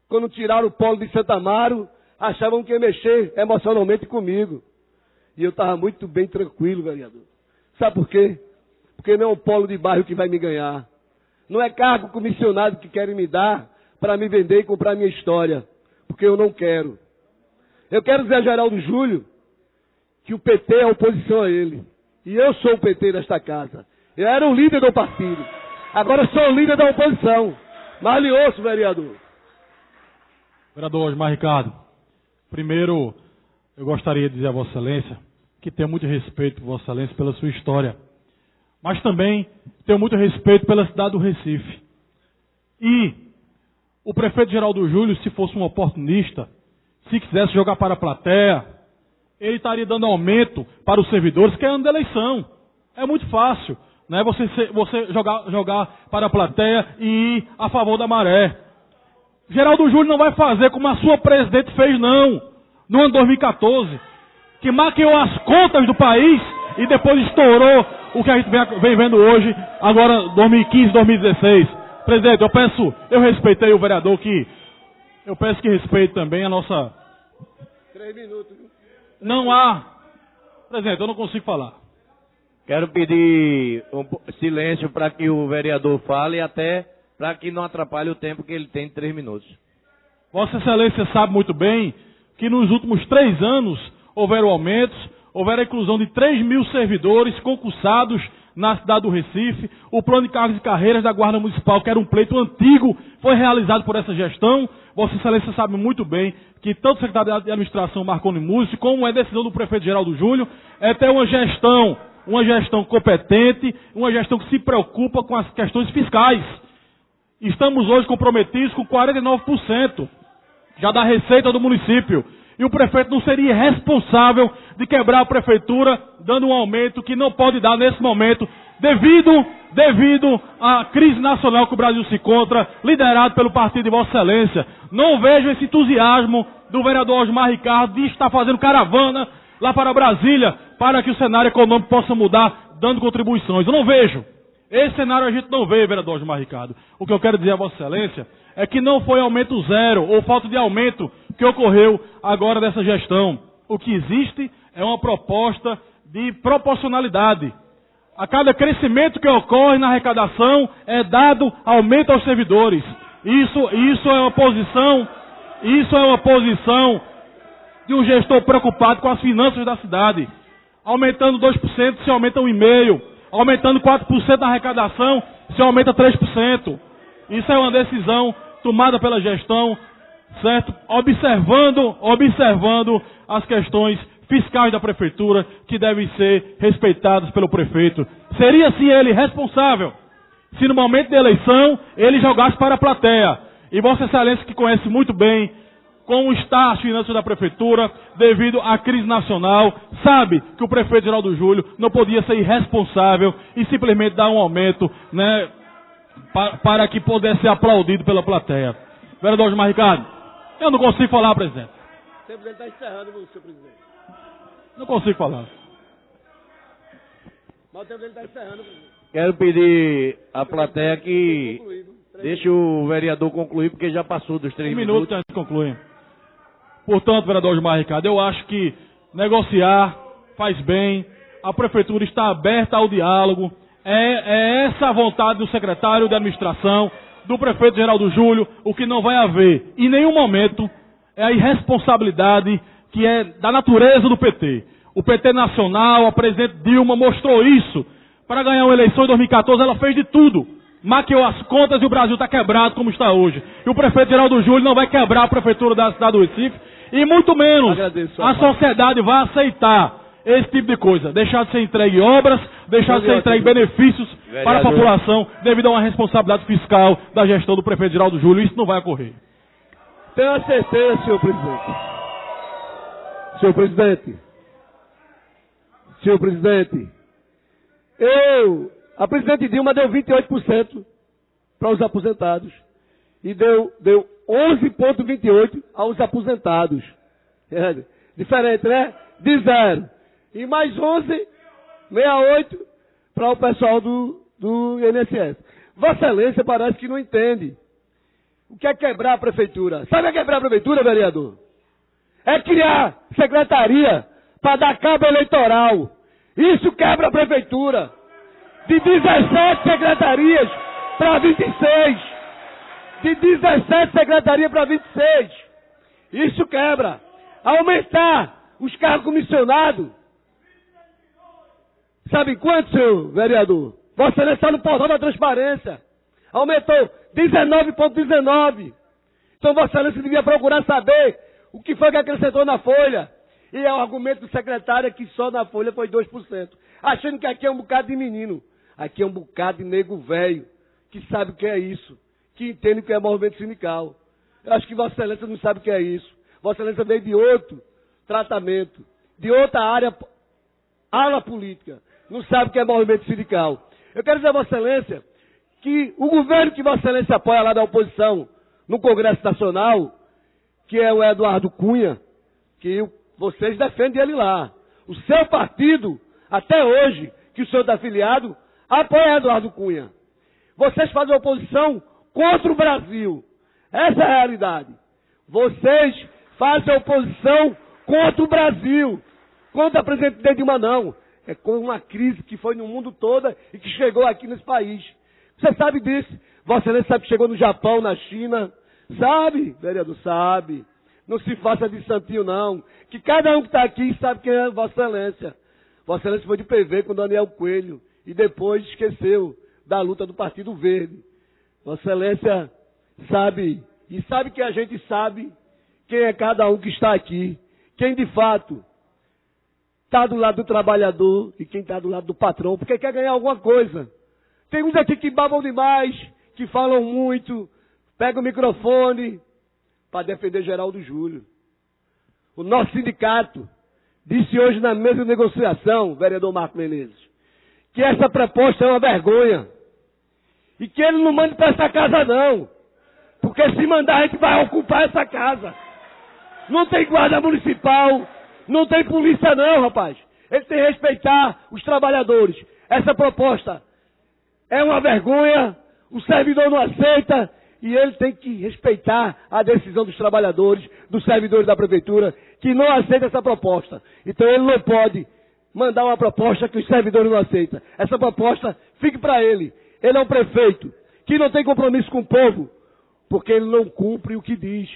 Quando tiraram o polo de Santa Amaro, achavam que ia mexer emocionalmente comigo. E eu estava muito bem tranquilo, vereador. Sabe por quê? Porque não é um polo de bairro que vai me ganhar. Não é cargo comissionado que querem me dar para me vender e comprar minha história. Porque eu não quero. Eu quero dizer a Geraldo Júlio que o PT é oposição a ele. E eu sou o PT desta casa. Eu era o líder do partido. Agora sou o líder da oposição. Mas lhe ouço, vereador. Vereador Osmar Ricardo, primeiro eu gostaria de dizer a Vossa Excelência que tenho muito respeito por Vossa Excelência pela sua história. Mas também tenho muito respeito pela cidade do Recife. E o prefeito Geraldo Júlio, se fosse um oportunista, se quisesse jogar para a plateia, ele estaria dando aumento para os servidores, que é ano de eleição. É muito fácil, né? Você jogar para a plateia e ir a favor da maré. Geraldo Júlio não vai fazer como a sua presidente fez, não, no ano 2014, que maquiou as contas do país e depois estourou o que a gente vem vendo hoje, agora 2015, 2016. Presidente, eu respeitei o vereador, eu peço que respeite também a nossa... 3 minutos. Não há... Presidente, eu não consigo falar. Quero pedir silêncio para que o vereador fale, até para que não atrapalhe o tempo que ele tem de 3 minutos. Vossa Excelência sabe muito bem que nos últimos 3 anos houveram aumentos, houveram a inclusão de 3.000 servidores concursados na cidade do Recife. O plano de cargos e carreiras da Guarda Municipal, que era um pleito antigo, foi realizado por essa gestão. Vossa Excelência sabe muito bem que tanto o secretário de administração, Marconi Múcio, como é decisão do prefeito Geraldo Júlio, é ter uma gestão competente, uma gestão que se preocupa com as questões fiscais. Estamos hoje comprometidos com 49% já da receita do município. E o prefeito não seria responsável de quebrar a prefeitura, dando um aumento que não pode dar nesse momento, devido à crise nacional que o Brasil se encontra, liderado pelo partido de Vossa Excelência. Não vejo esse entusiasmo do vereador Osmar Ricardo de estar fazendo caravana lá para Brasília, para que o cenário econômico possa mudar, dando contribuições. Eu não vejo. Esse cenário a gente não vê, vereador Osmar Ricardo. O que eu quero dizer a Vossa Excelência é que não foi aumento zero, ou falta de aumento, que ocorreu agora dessa gestão. O que existe é uma proposta de proporcionalidade. A cada crescimento que ocorre na arrecadação é dado aumento aos servidores. Isso é uma posição de um gestor preocupado com as finanças da cidade. Aumentando 2%, se aumenta 1,5%. Aumentando 4% na arrecadação, se aumenta 3%. Isso é uma decisão tomada pela gestão, certo? Observando as questões fiscais da prefeitura, que devem ser respeitadas pelo prefeito. Seria, sim, ele responsável se no momento da eleição ele jogasse para a plateia. E Vossa Excelência, que conhece muito bem como está as finanças da prefeitura, devido à crise nacional, sabe que o prefeito Geraldo Júlio não podia ser irresponsável e simplesmente dar um aumento, né, para que pudesse ser aplaudido pela plateia. Vereador Osmar Ricardo, eu não consigo falar, presidente. O tempo dele está encerrando, senhor presidente. Não consigo falar. Mas o tempo dele está encerrando, presidente. Quero pedir à plateia que deixe o vereador concluir, porque já passou dos 3 minutos. 1 minuto antes de concluir. Portanto, vereador Osmar Ricardo, eu acho que negociar faz bem, a prefeitura está aberta ao diálogo, é essa a vontade do secretário de administração, do prefeito Geraldo Júlio. O que não vai haver em nenhum momento é a irresponsabilidade que é da natureza do PT. O PT nacional, a presidente Dilma mostrou isso. Para ganhar uma eleição em 2014, ela fez de tudo. Maquiou as contas e o Brasil está quebrado como está hoje. E o prefeito Geraldo Júlio não vai quebrar a prefeitura da cidade do Recife, e muito menos a sociedade vai aceitar esse tipo de coisa. Deixar de ser entregue obras, deixar de ser entregue benefícios para a população, devido a uma responsabilidade fiscal da gestão do prefeito Geraldo Júlio. Isso não vai ocorrer. Tenho a certeza, senhor presidente. Senhor presidente, a presidente Dilma deu 28% para os aposentados e deu 11,28% aos aposentados. É diferente, né? De 0. E mais 11,68% para o pessoal do INSS. Vossa Excelência parece que não entende. O que é quebrar a prefeitura? Sabe o que é quebrar a prefeitura, vereador? É criar secretaria para dar cabo eleitoral. Isso quebra a prefeitura. De 17 secretarias para 26. De 17 secretarias para 26. Isso quebra. Aumentar os cargos comissionados. Sabe quanto, senhor vereador? Vossa Excelência está no portal da transparência. Aumentou 19,19. Então Vossa Excelência devia procurar saber o que foi que acrescentou na folha. E é o argumento do secretário que só na folha foi 2%. Achando que aqui é um bocado de menino. Aqui é um bocado de nego velho que sabe o que é isso. que entendem o que é movimento sindical. Eu acho que Vossa Excelência não sabe o que é isso. Vossa Excelência veio de outro tratamento, de outra ala política. Não sabe o que é movimento sindical. Eu quero dizer a Vossa Excelência que o governo que Vossa Excelência apoia lá da oposição no Congresso Nacional, que é o Eduardo Cunha, que vocês defendem ele lá. O seu partido, até hoje, que o senhor está afiliado, apoia Eduardo Cunha. Vocês fazem oposição contra o Brasil. Essa é a realidade. Vocês fazem oposição contra o Brasil. Contra a presidente Dilma, não. É com uma crise que foi no mundo todo e que chegou aqui nesse país. Você sabe disso. Vossa Excelência sabe que chegou no Japão, na China. Sabe, vereador, sabe. Não se faça de santinho, não. Que cada um que está aqui sabe quem é Vossa Excelência. Vossa Excelência foi de PV com Daniel Coelho e depois esqueceu da luta do Partido Verde. Vossa Excelência sabe, e sabe que a gente sabe quem é cada um que está aqui. Quem de fato está do lado do trabalhador e quem está do lado do patrão, porque quer ganhar alguma coisa. Tem uns aqui que babam demais, que falam muito, pegam o microfone para defender Geraldo Júlio. O nosso sindicato disse hoje na mesa de negociação, vereador Marco Menezes, que essa proposta é uma vergonha. E que ele não mande para essa casa não. Porque se mandar a gente vai ocupar essa casa. Não tem guarda municipal, não tem polícia não, rapaz. Ele tem que respeitar os trabalhadores. Essa proposta é uma vergonha, o servidor não aceita e ele tem que respeitar a decisão dos trabalhadores, dos servidores da prefeitura, que não aceita essa proposta. Então ele não pode mandar uma proposta que os servidores não aceitam. Essa proposta fique para ele. Ele é um prefeito que não tem compromisso com o povo, porque ele não cumpre o que diz.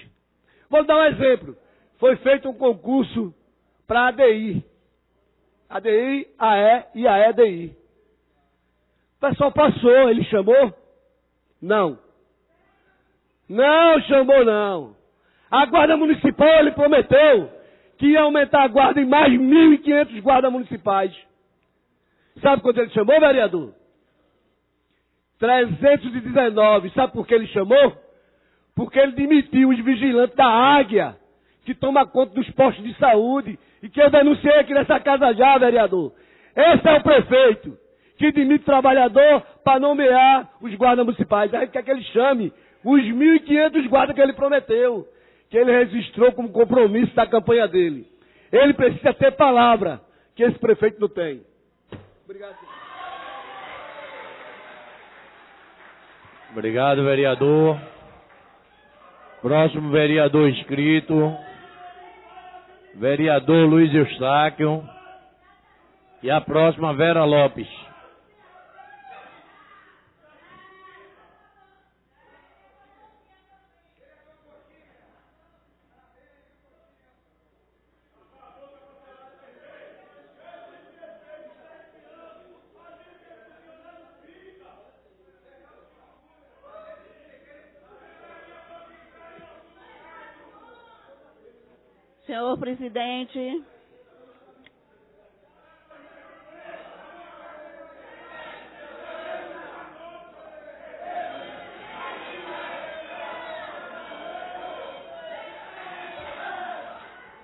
Vou dar um exemplo. Foi feito um concurso para a ADI. ADI, AE e AEDI. O pessoal passou, ele chamou? Não. Não chamou, não. A Guarda Municipal, ele prometeu que ia aumentar a guarda em mais 1.500 guardas municipais. Sabe quanto ele chamou, vereador? 319. Sabe por que ele chamou? Porque ele demitiu os vigilantes da Águia, que toma conta dos postos de saúde, e que eu denunciei aqui nessa casa já, vereador. Esse é o prefeito que demite trabalhador para nomear os guardas municipais. Aí quer que ele chame os 1.500 guardas que ele prometeu, que ele registrou como compromisso da campanha dele. Ele precisa ter palavra, que esse prefeito não tem. Obrigado. Obrigado, vereador. Próximo vereador inscrito, vereador Luiz Eustáquio. E a próxima, Vera Lopes. Senhor presidente,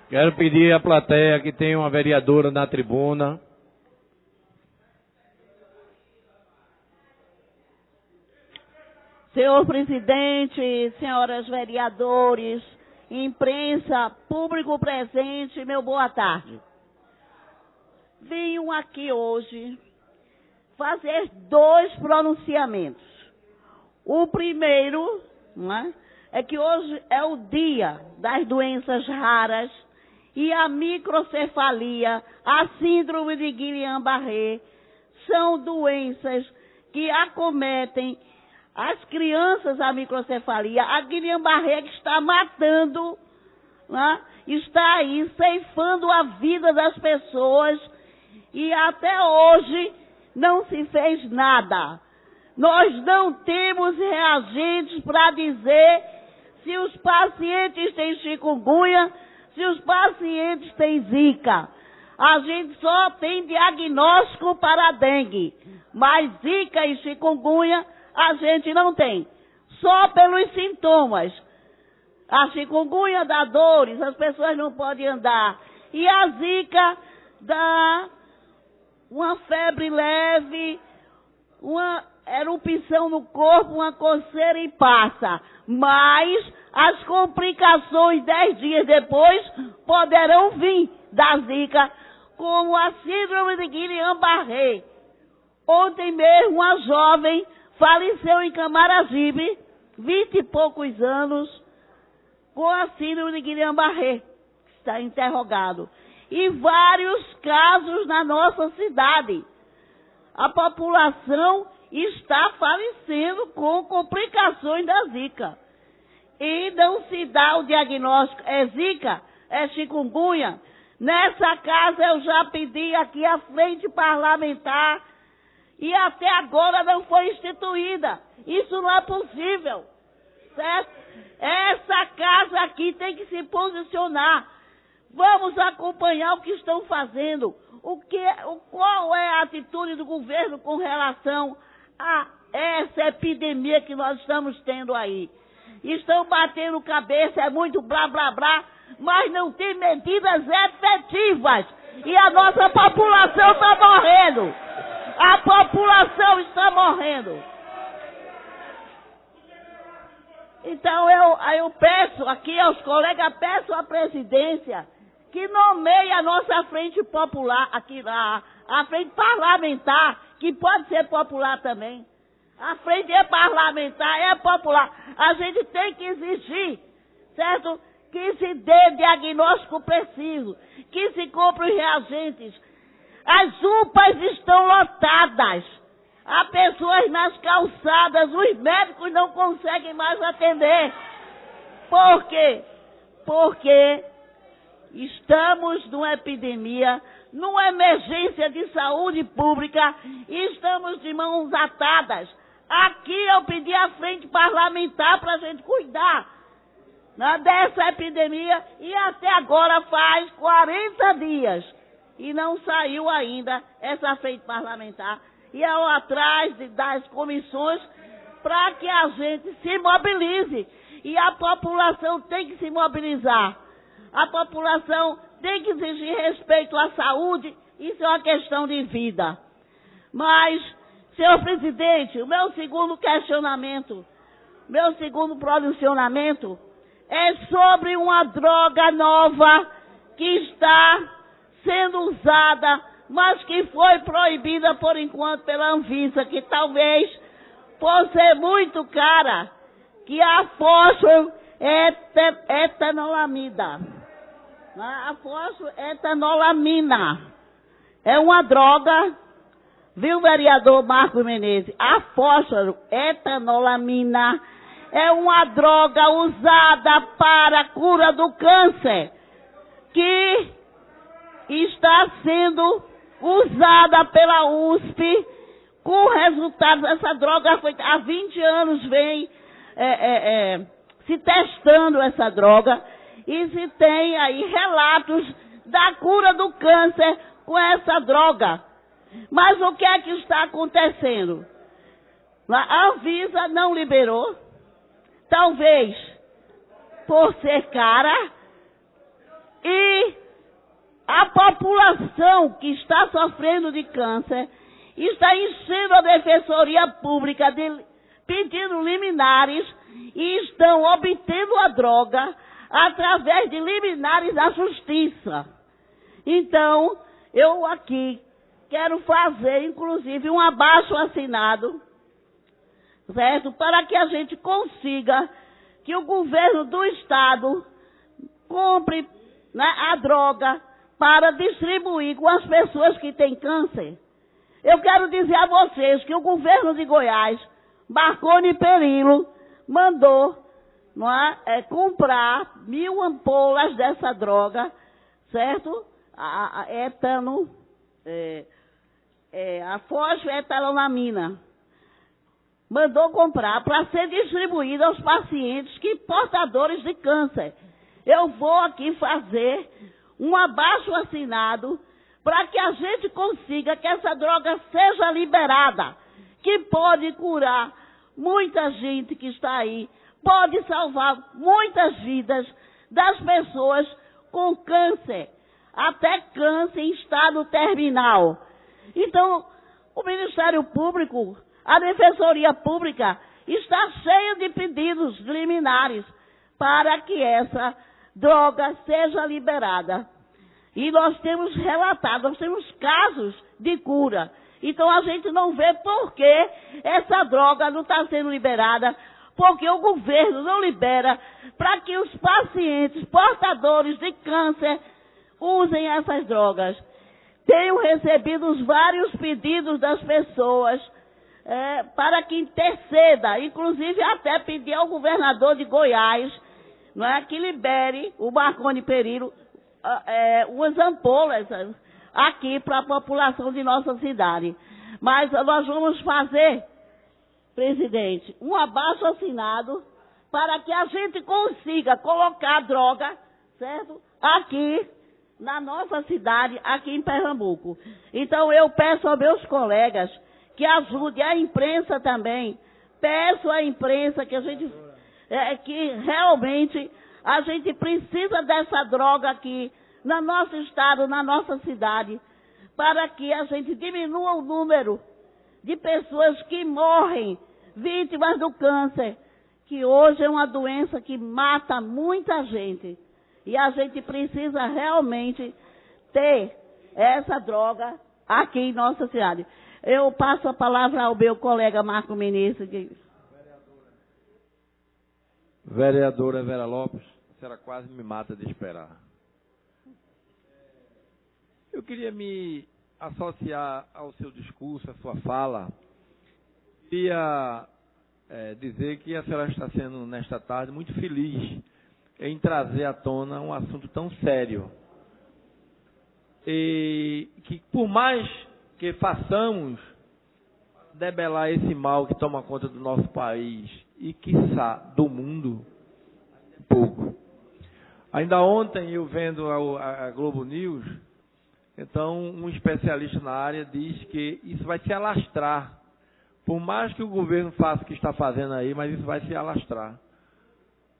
quero pedir à plateia que tem uma vereadora na tribuna. senhor presidente, senhoras vereadores, imprensa, público presente, meu boa tarde. Venho aqui hoje fazer 2 pronunciamentos. O primeiro, né, é que hoje é o dia das doenças raras e a microcefalia, a síndrome de Guillain-Barré, são doenças que acometem as crianças, a microcefalia, a Guillain-Barré que está matando, né? Está aí ceifando a vida das pessoas e até hoje não se fez nada. Nós não temos reagentes para dizer se os pacientes têm chikungunya, se os pacientes têm zika. A gente só tem diagnóstico para dengue, mas zika e chikungunya a gente não tem. só pelos sintomas. A chikungunya dá dores, as pessoas não podem andar. E a zika dá uma febre leve, uma erupção no corpo, uma coceira e passa. Mas as complicações 10 dias depois poderão vir da zika, como a síndrome de Guillain-Barré. Ontem mesmo uma jovem faleceu em Camaragibe, 20 e poucos anos, com a síndrome de Guillain-Barré, que está interrogado. E vários casos na nossa cidade. A população está falecendo com complicações da zika. E não se dá o diagnóstico, é zika, é chikungunya. Nessa casa eu já pedi aqui a frente parlamentar e até agora não foi instituída. Isso não é possível, certo? Essa casa aqui tem que se posicionar. Vamos acompanhar o que estão fazendo. Qual é a atitude do governo com relação a essa epidemia que nós estamos tendo aí? Estão batendo cabeça, é muito blá, blá, blá, mas não tem medidas efetivas. E a nossa população está morrendo. A população está morrendo. Então eu peço aqui aos colegas, peço à presidência que nomeie a nossa frente popular, aqui a frente parlamentar, que pode ser popular também. A frente é parlamentar, é popular. A gente tem que exigir, certo? Que se dê diagnóstico preciso, que se compre os reagentes. As UPAs estão lotadas. Há pessoas nas calçadas, os médicos não conseguem mais atender. Por quê? Porque estamos numa epidemia, numa emergência de saúde pública e estamos de mãos atadas. Aqui eu pedi a frente parlamentar para a gente cuidar dessa epidemia e até agora faz 40 dias e não saiu ainda essa frente parlamentar. E eu atrás das comissões para que a gente se mobilize. E a população tem que se mobilizar. A população tem que exigir respeito à saúde. Isso é uma questão de vida. Mas, senhor presidente, o meu segundo questionamento, meu segundo posicionamento é sobre uma droga nova que está sendo usada, mas que foi proibida por enquanto pela Anvisa, que talvez, por ser muito cara, que a fosfoetanolamida. A fosfoetanolamina é uma droga, viu, vereador Marcos Menezes? A fosfoetanolamina é uma droga usada para a cura do câncer, que está sendo usada pela USP com resultados. Essa droga foi, há 20 anos vem se testando essa droga e se tem aí relatos da cura do câncer com essa droga. Mas o que é que está acontecendo? A Anvisa não liberou, talvez por ser cara, e a população que está sofrendo de câncer está enchendo a Defensoria Pública pedindo liminares e estão obtendo a droga através de liminares da Justiça. Então, eu aqui quero fazer, inclusive, um abaixo-assinado, certo? Para que a gente consiga que o governo do Estado compre, né, a droga para distribuir com as pessoas que têm câncer. Eu quero dizer a vocês que o governo de Goiás, Marconi Perillo, mandou comprar 1000 ampolas dessa droga, certo? A fosfoetanolamina. Mandou comprar para ser distribuída aos pacientes portadores de câncer. Eu vou aqui fazer um abaixo-assinado para que a gente consiga que essa droga seja liberada, que pode curar muita gente que está aí, pode salvar muitas vidas das pessoas com câncer, até câncer em estado terminal. Então, o Ministério Público, a Defensoria Pública, está cheia de pedidos liminares para que essa droga seja liberada. E nós temos relatado, nós temos casos de cura. Então a gente não vê por que essa droga não está sendo liberada, porque o governo não libera para que os pacientes portadores de câncer usem essas drogas. Tenho recebido vários pedidos das pessoas para que interceda, inclusive até pedir ao governador de Goiás, não é, que libere o Marconi Perillo umas ampolas aqui para a população de nossa cidade. Mas nós vamos fazer, presidente, um abaixo-assinado para que a gente consiga colocar droga, certo? Aqui na nossa cidade, aqui em Pernambuco. Então eu peço aos meus colegas que ajudem a imprensa também. Peço à imprensa que a gente que realmente a gente precisa dessa droga aqui no nosso estado, na nossa cidade, para que a gente diminua o número de pessoas que morrem vítimas do câncer, que hoje é uma doença que mata muita gente. E a gente precisa realmente ter essa droga aqui em nossa cidade. Eu passo a palavra ao meu colega Marco Ministro. Vereadora Vera Lopes, a senhora quase me mata de esperar. Eu queria me associar ao seu discurso, à sua fala. Queria dizer que a senhora está sendo, nesta tarde, muito feliz em trazer à tona um assunto tão sério. E que, por mais que façamos debelar esse mal que toma conta do nosso país e, quiçá, do mundo, pouco. Ainda ontem, eu vendo a Globo News, então, um especialista na área diz que isso vai se alastrar. Por mais que o governo faça o que está fazendo aí, mas isso vai se alastrar.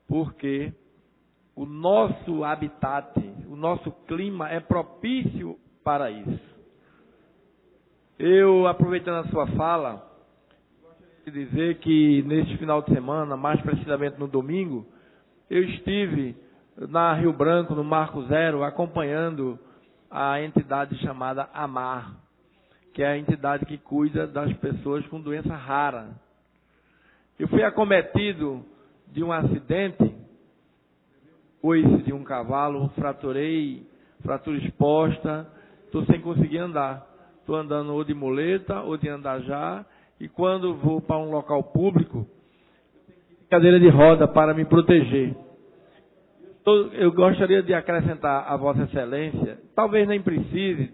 Porque o nosso habitat, o nosso clima é propício para isso. Eu, aproveitando a sua fala, gostaria de dizer que neste final de semana, mais precisamente no domingo, eu estive na Rio Branco, no Marco Zero, acompanhando a entidade chamada AMAR, que é a entidade que cuida das pessoas com doença rara. Eu fui acometido de um acidente, coice de um cavalo, fratura exposta, estou sem conseguir andar. Estou andando ou de muleta ou de andajá, e quando vou para um local público, tenho cadeira de roda para me proteger. Eu gostaria de acrescentar a Vossa Excelência, talvez nem precise,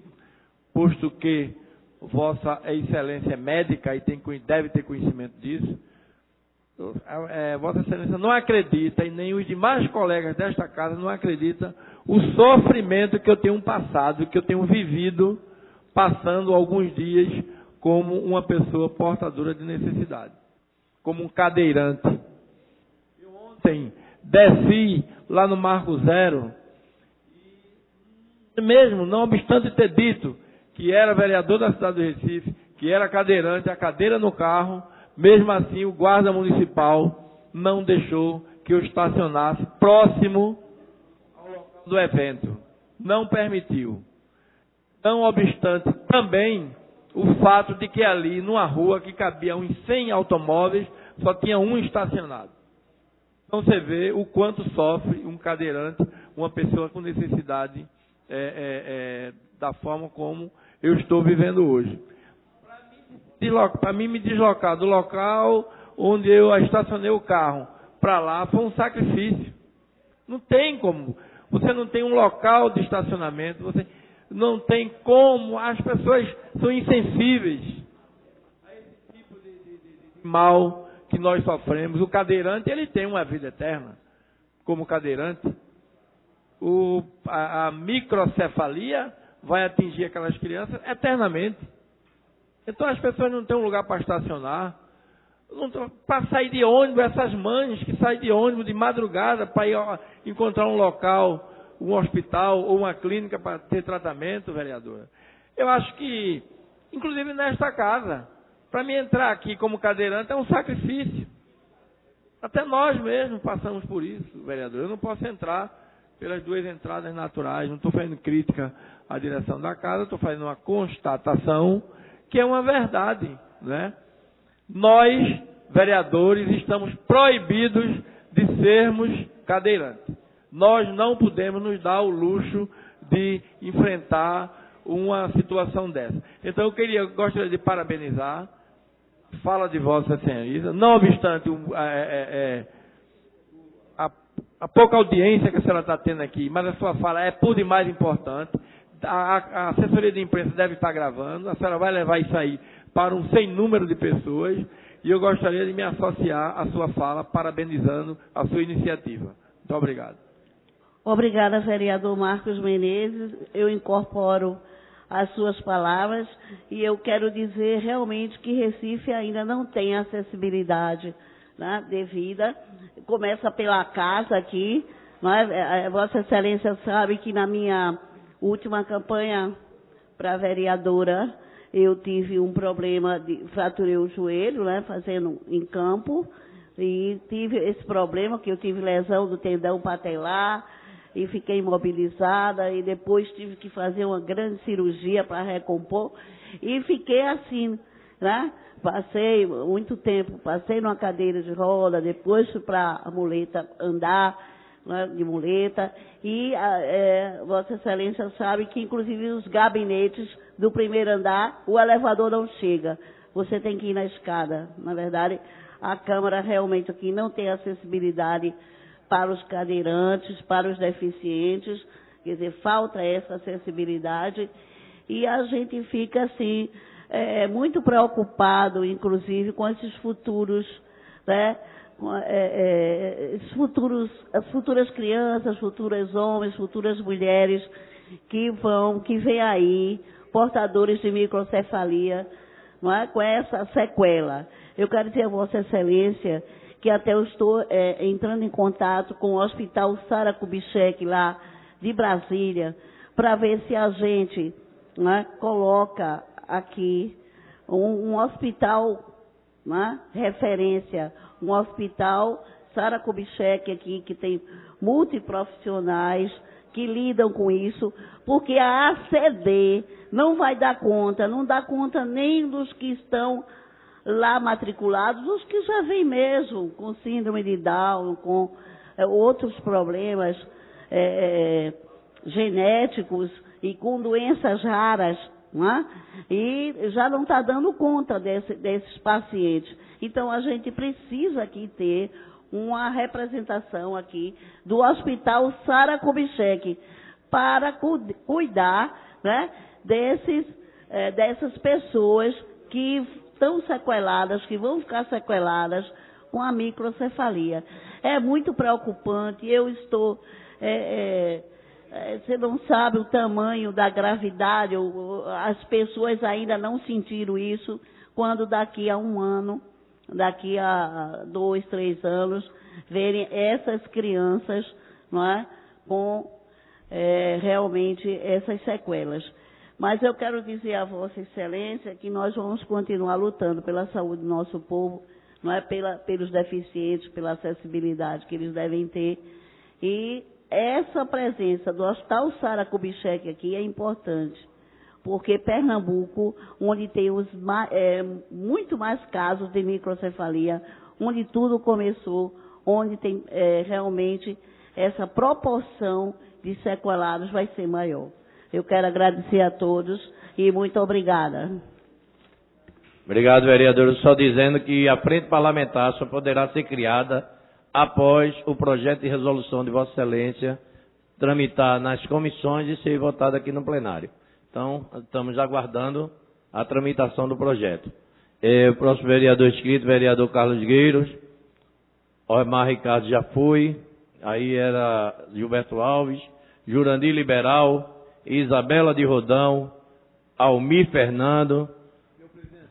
posto que Vossa Excelência é médica e deve ter conhecimento disso. Vossa Excelência não acredita, e nem os demais colegas desta casa não acreditam, o sofrimento que eu tenho passado, que eu tenho vivido, passando alguns dias como uma pessoa portadora de necessidade, como um cadeirante. Eu ontem desci lá no Marco Zero, e mesmo, não obstante ter dito que era vereador da cidade do Recife, que era cadeirante, a cadeira no carro, mesmo assim o guarda municipal não deixou que eu estacionasse próximo ao local do evento. Não permitiu. Não obstante também o fato de que ali, numa rua que cabia uns 100 automóveis, só tinha um estacionado. Então você vê o quanto sofre um cadeirante, uma pessoa com necessidade da forma como eu estou vivendo hoje. Para mim me deslocar do local onde eu estacionei o carro para lá foi um sacrifício. Não tem como. Você não tem um local de estacionamento, você não tem como. As pessoas são insensíveis a esse tipo de mal que nós sofremos. O cadeirante, ele tem uma vida eterna como cadeirante. A microcefalia vai atingir aquelas crianças eternamente. Então as pessoas não têm um lugar para estacionar. Para sair de ônibus, essas mães que saem de ônibus de madrugada para ir encontrar um local, um hospital ou uma clínica para ter tratamento, vereadora. Eu acho que, inclusive nesta casa, para mim entrar aqui como cadeirante é um sacrifício. Até nós mesmos passamos por isso, vereador. Eu não posso entrar pelas duas entradas naturais, não estou fazendo crítica à direção da casa, estou fazendo uma constatação que é uma verdade, né? Nós, vereadores, estamos proibidos de sermos cadeirantes. Nós não podemos nos dar o luxo de enfrentar uma situação dessa. Então, eu gostaria de parabenizar, fala de Vossa Senhoria, não obstante a pouca audiência que a senhora está tendo aqui, mas a sua fala é por demais importante. A assessoria de imprensa deve estar gravando, a senhora vai levar isso aí para um sem número de pessoas, e eu gostaria de me associar à sua fala, parabenizando a sua iniciativa. Muito obrigado. Obrigada, vereador Marcos Menezes. Eu incorporo as suas palavras e eu quero dizer realmente que Recife ainda não tem acessibilidade, né, devida. Começa pela casa aqui, né? Vossa Excelência sabe que na minha última campanha para vereadora eu tive um problema, fraturei o joelho, né, fazendo em campo, e tive esse problema que eu tive lesão do tendão patelar e fiquei imobilizada, e depois tive que fazer uma grande cirurgia para recompor, e fiquei assim, né? Passei muito tempo, passei numa cadeira de roda, depois fui para a muleta andar, né, de muleta, e Vossa Excelência sabe que inclusive os gabinetes do primeiro andar, o elevador não chega, você tem que ir na escada. Na verdade, a Câmara realmente aqui não tem acessibilidade para os cadeirantes, para os deficientes, quer dizer, falta essa acessibilidade, e a gente fica assim, muito preocupado, inclusive, com esses futuros, né, as futuras crianças, futuros homens, futuras mulheres que vêm aí, portadores de microcefalia, não é, com essa sequela. Eu quero dizer a Vossa Excelência que até eu estou entrando em contato com o Hospital Sara Kubitschek, lá de Brasília, para ver se a gente, né, coloca aqui um hospital, né, referência, um hospital Sara Kubitschek aqui, que tem multiprofissionais que lidam com isso, porque a ACD não vai dar conta, não dá conta nem dos que estão lá matriculados, os que já vêm mesmo com síndrome de Down, com outros problemas genéticos e com doenças raras, né? E já não está dando conta desses pacientes. Então, a gente precisa aqui ter uma representação aqui do Hospital Sara Kubitschek para cuidar, né, dessas pessoas que estão sequeladas, que vão ficar sequeladas com a microcefalia. É muito preocupante. Eu estou... você não sabe o tamanho da gravidade, as pessoas ainda não sentiram isso, quando daqui a um ano, daqui a 2, 3 anos, verem essas crianças, não é, com realmente essas sequelas. Mas eu quero dizer a Vossa Excelência que nós vamos continuar lutando pela saúde do nosso povo, não é, pelos deficientes, pela acessibilidade que eles devem ter. E essa presença do Hospital Sara Kubitschek aqui é importante, porque Pernambuco, onde tem muito mais casos de microcefalia, onde tudo começou, onde tem realmente essa proporção de sequelados vai ser maior. Eu quero agradecer a todos e muito obrigada. Obrigado, vereador. Só dizendo que a frente parlamentar só poderá ser criada após o projeto de resolução de Vossa Excelência tramitar nas comissões e ser votado aqui no plenário. Então, estamos aguardando a tramitação do projeto. O próximo vereador inscrito, vereador Carlos Gueiros. Omar Ricardo já foi. Aí era Gilberto Alves, Jurandir Liberal, Isabela de Rodão, Almir Fernando. Meu presidente,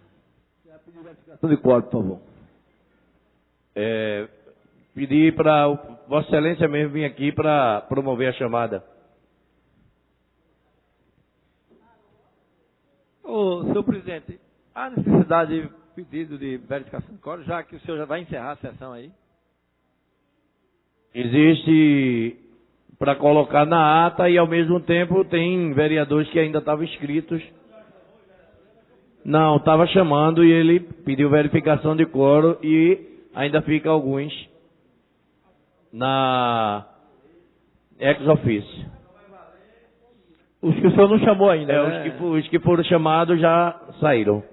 a pedir verificação de quórum, por favor. pedir para Vossa Excelência mesmo vir aqui para promover a chamada. Senhor presidente, há necessidade de pedido de verificação de quórum, já que o senhor já vai encerrar a sessão aí? Existe para colocar na ata e, ao mesmo tempo, tem vereadores que ainda estavam inscritos. Não, estava chamando e ele pediu verificação de quórum e ainda fica alguns na ex-officio. Os que o senhor não chamou ainda, né? Os que foram chamados já saíram.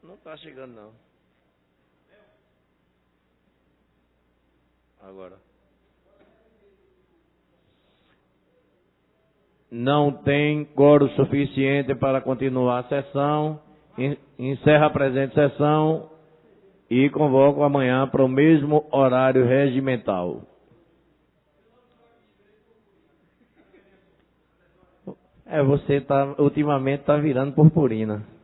Não está chegando, não. Agora. Não tem quórum suficiente para continuar a sessão. Encerra a presente sessão e convoco amanhã para o mesmo horário regimental. Você ultimamente está virando purpurina.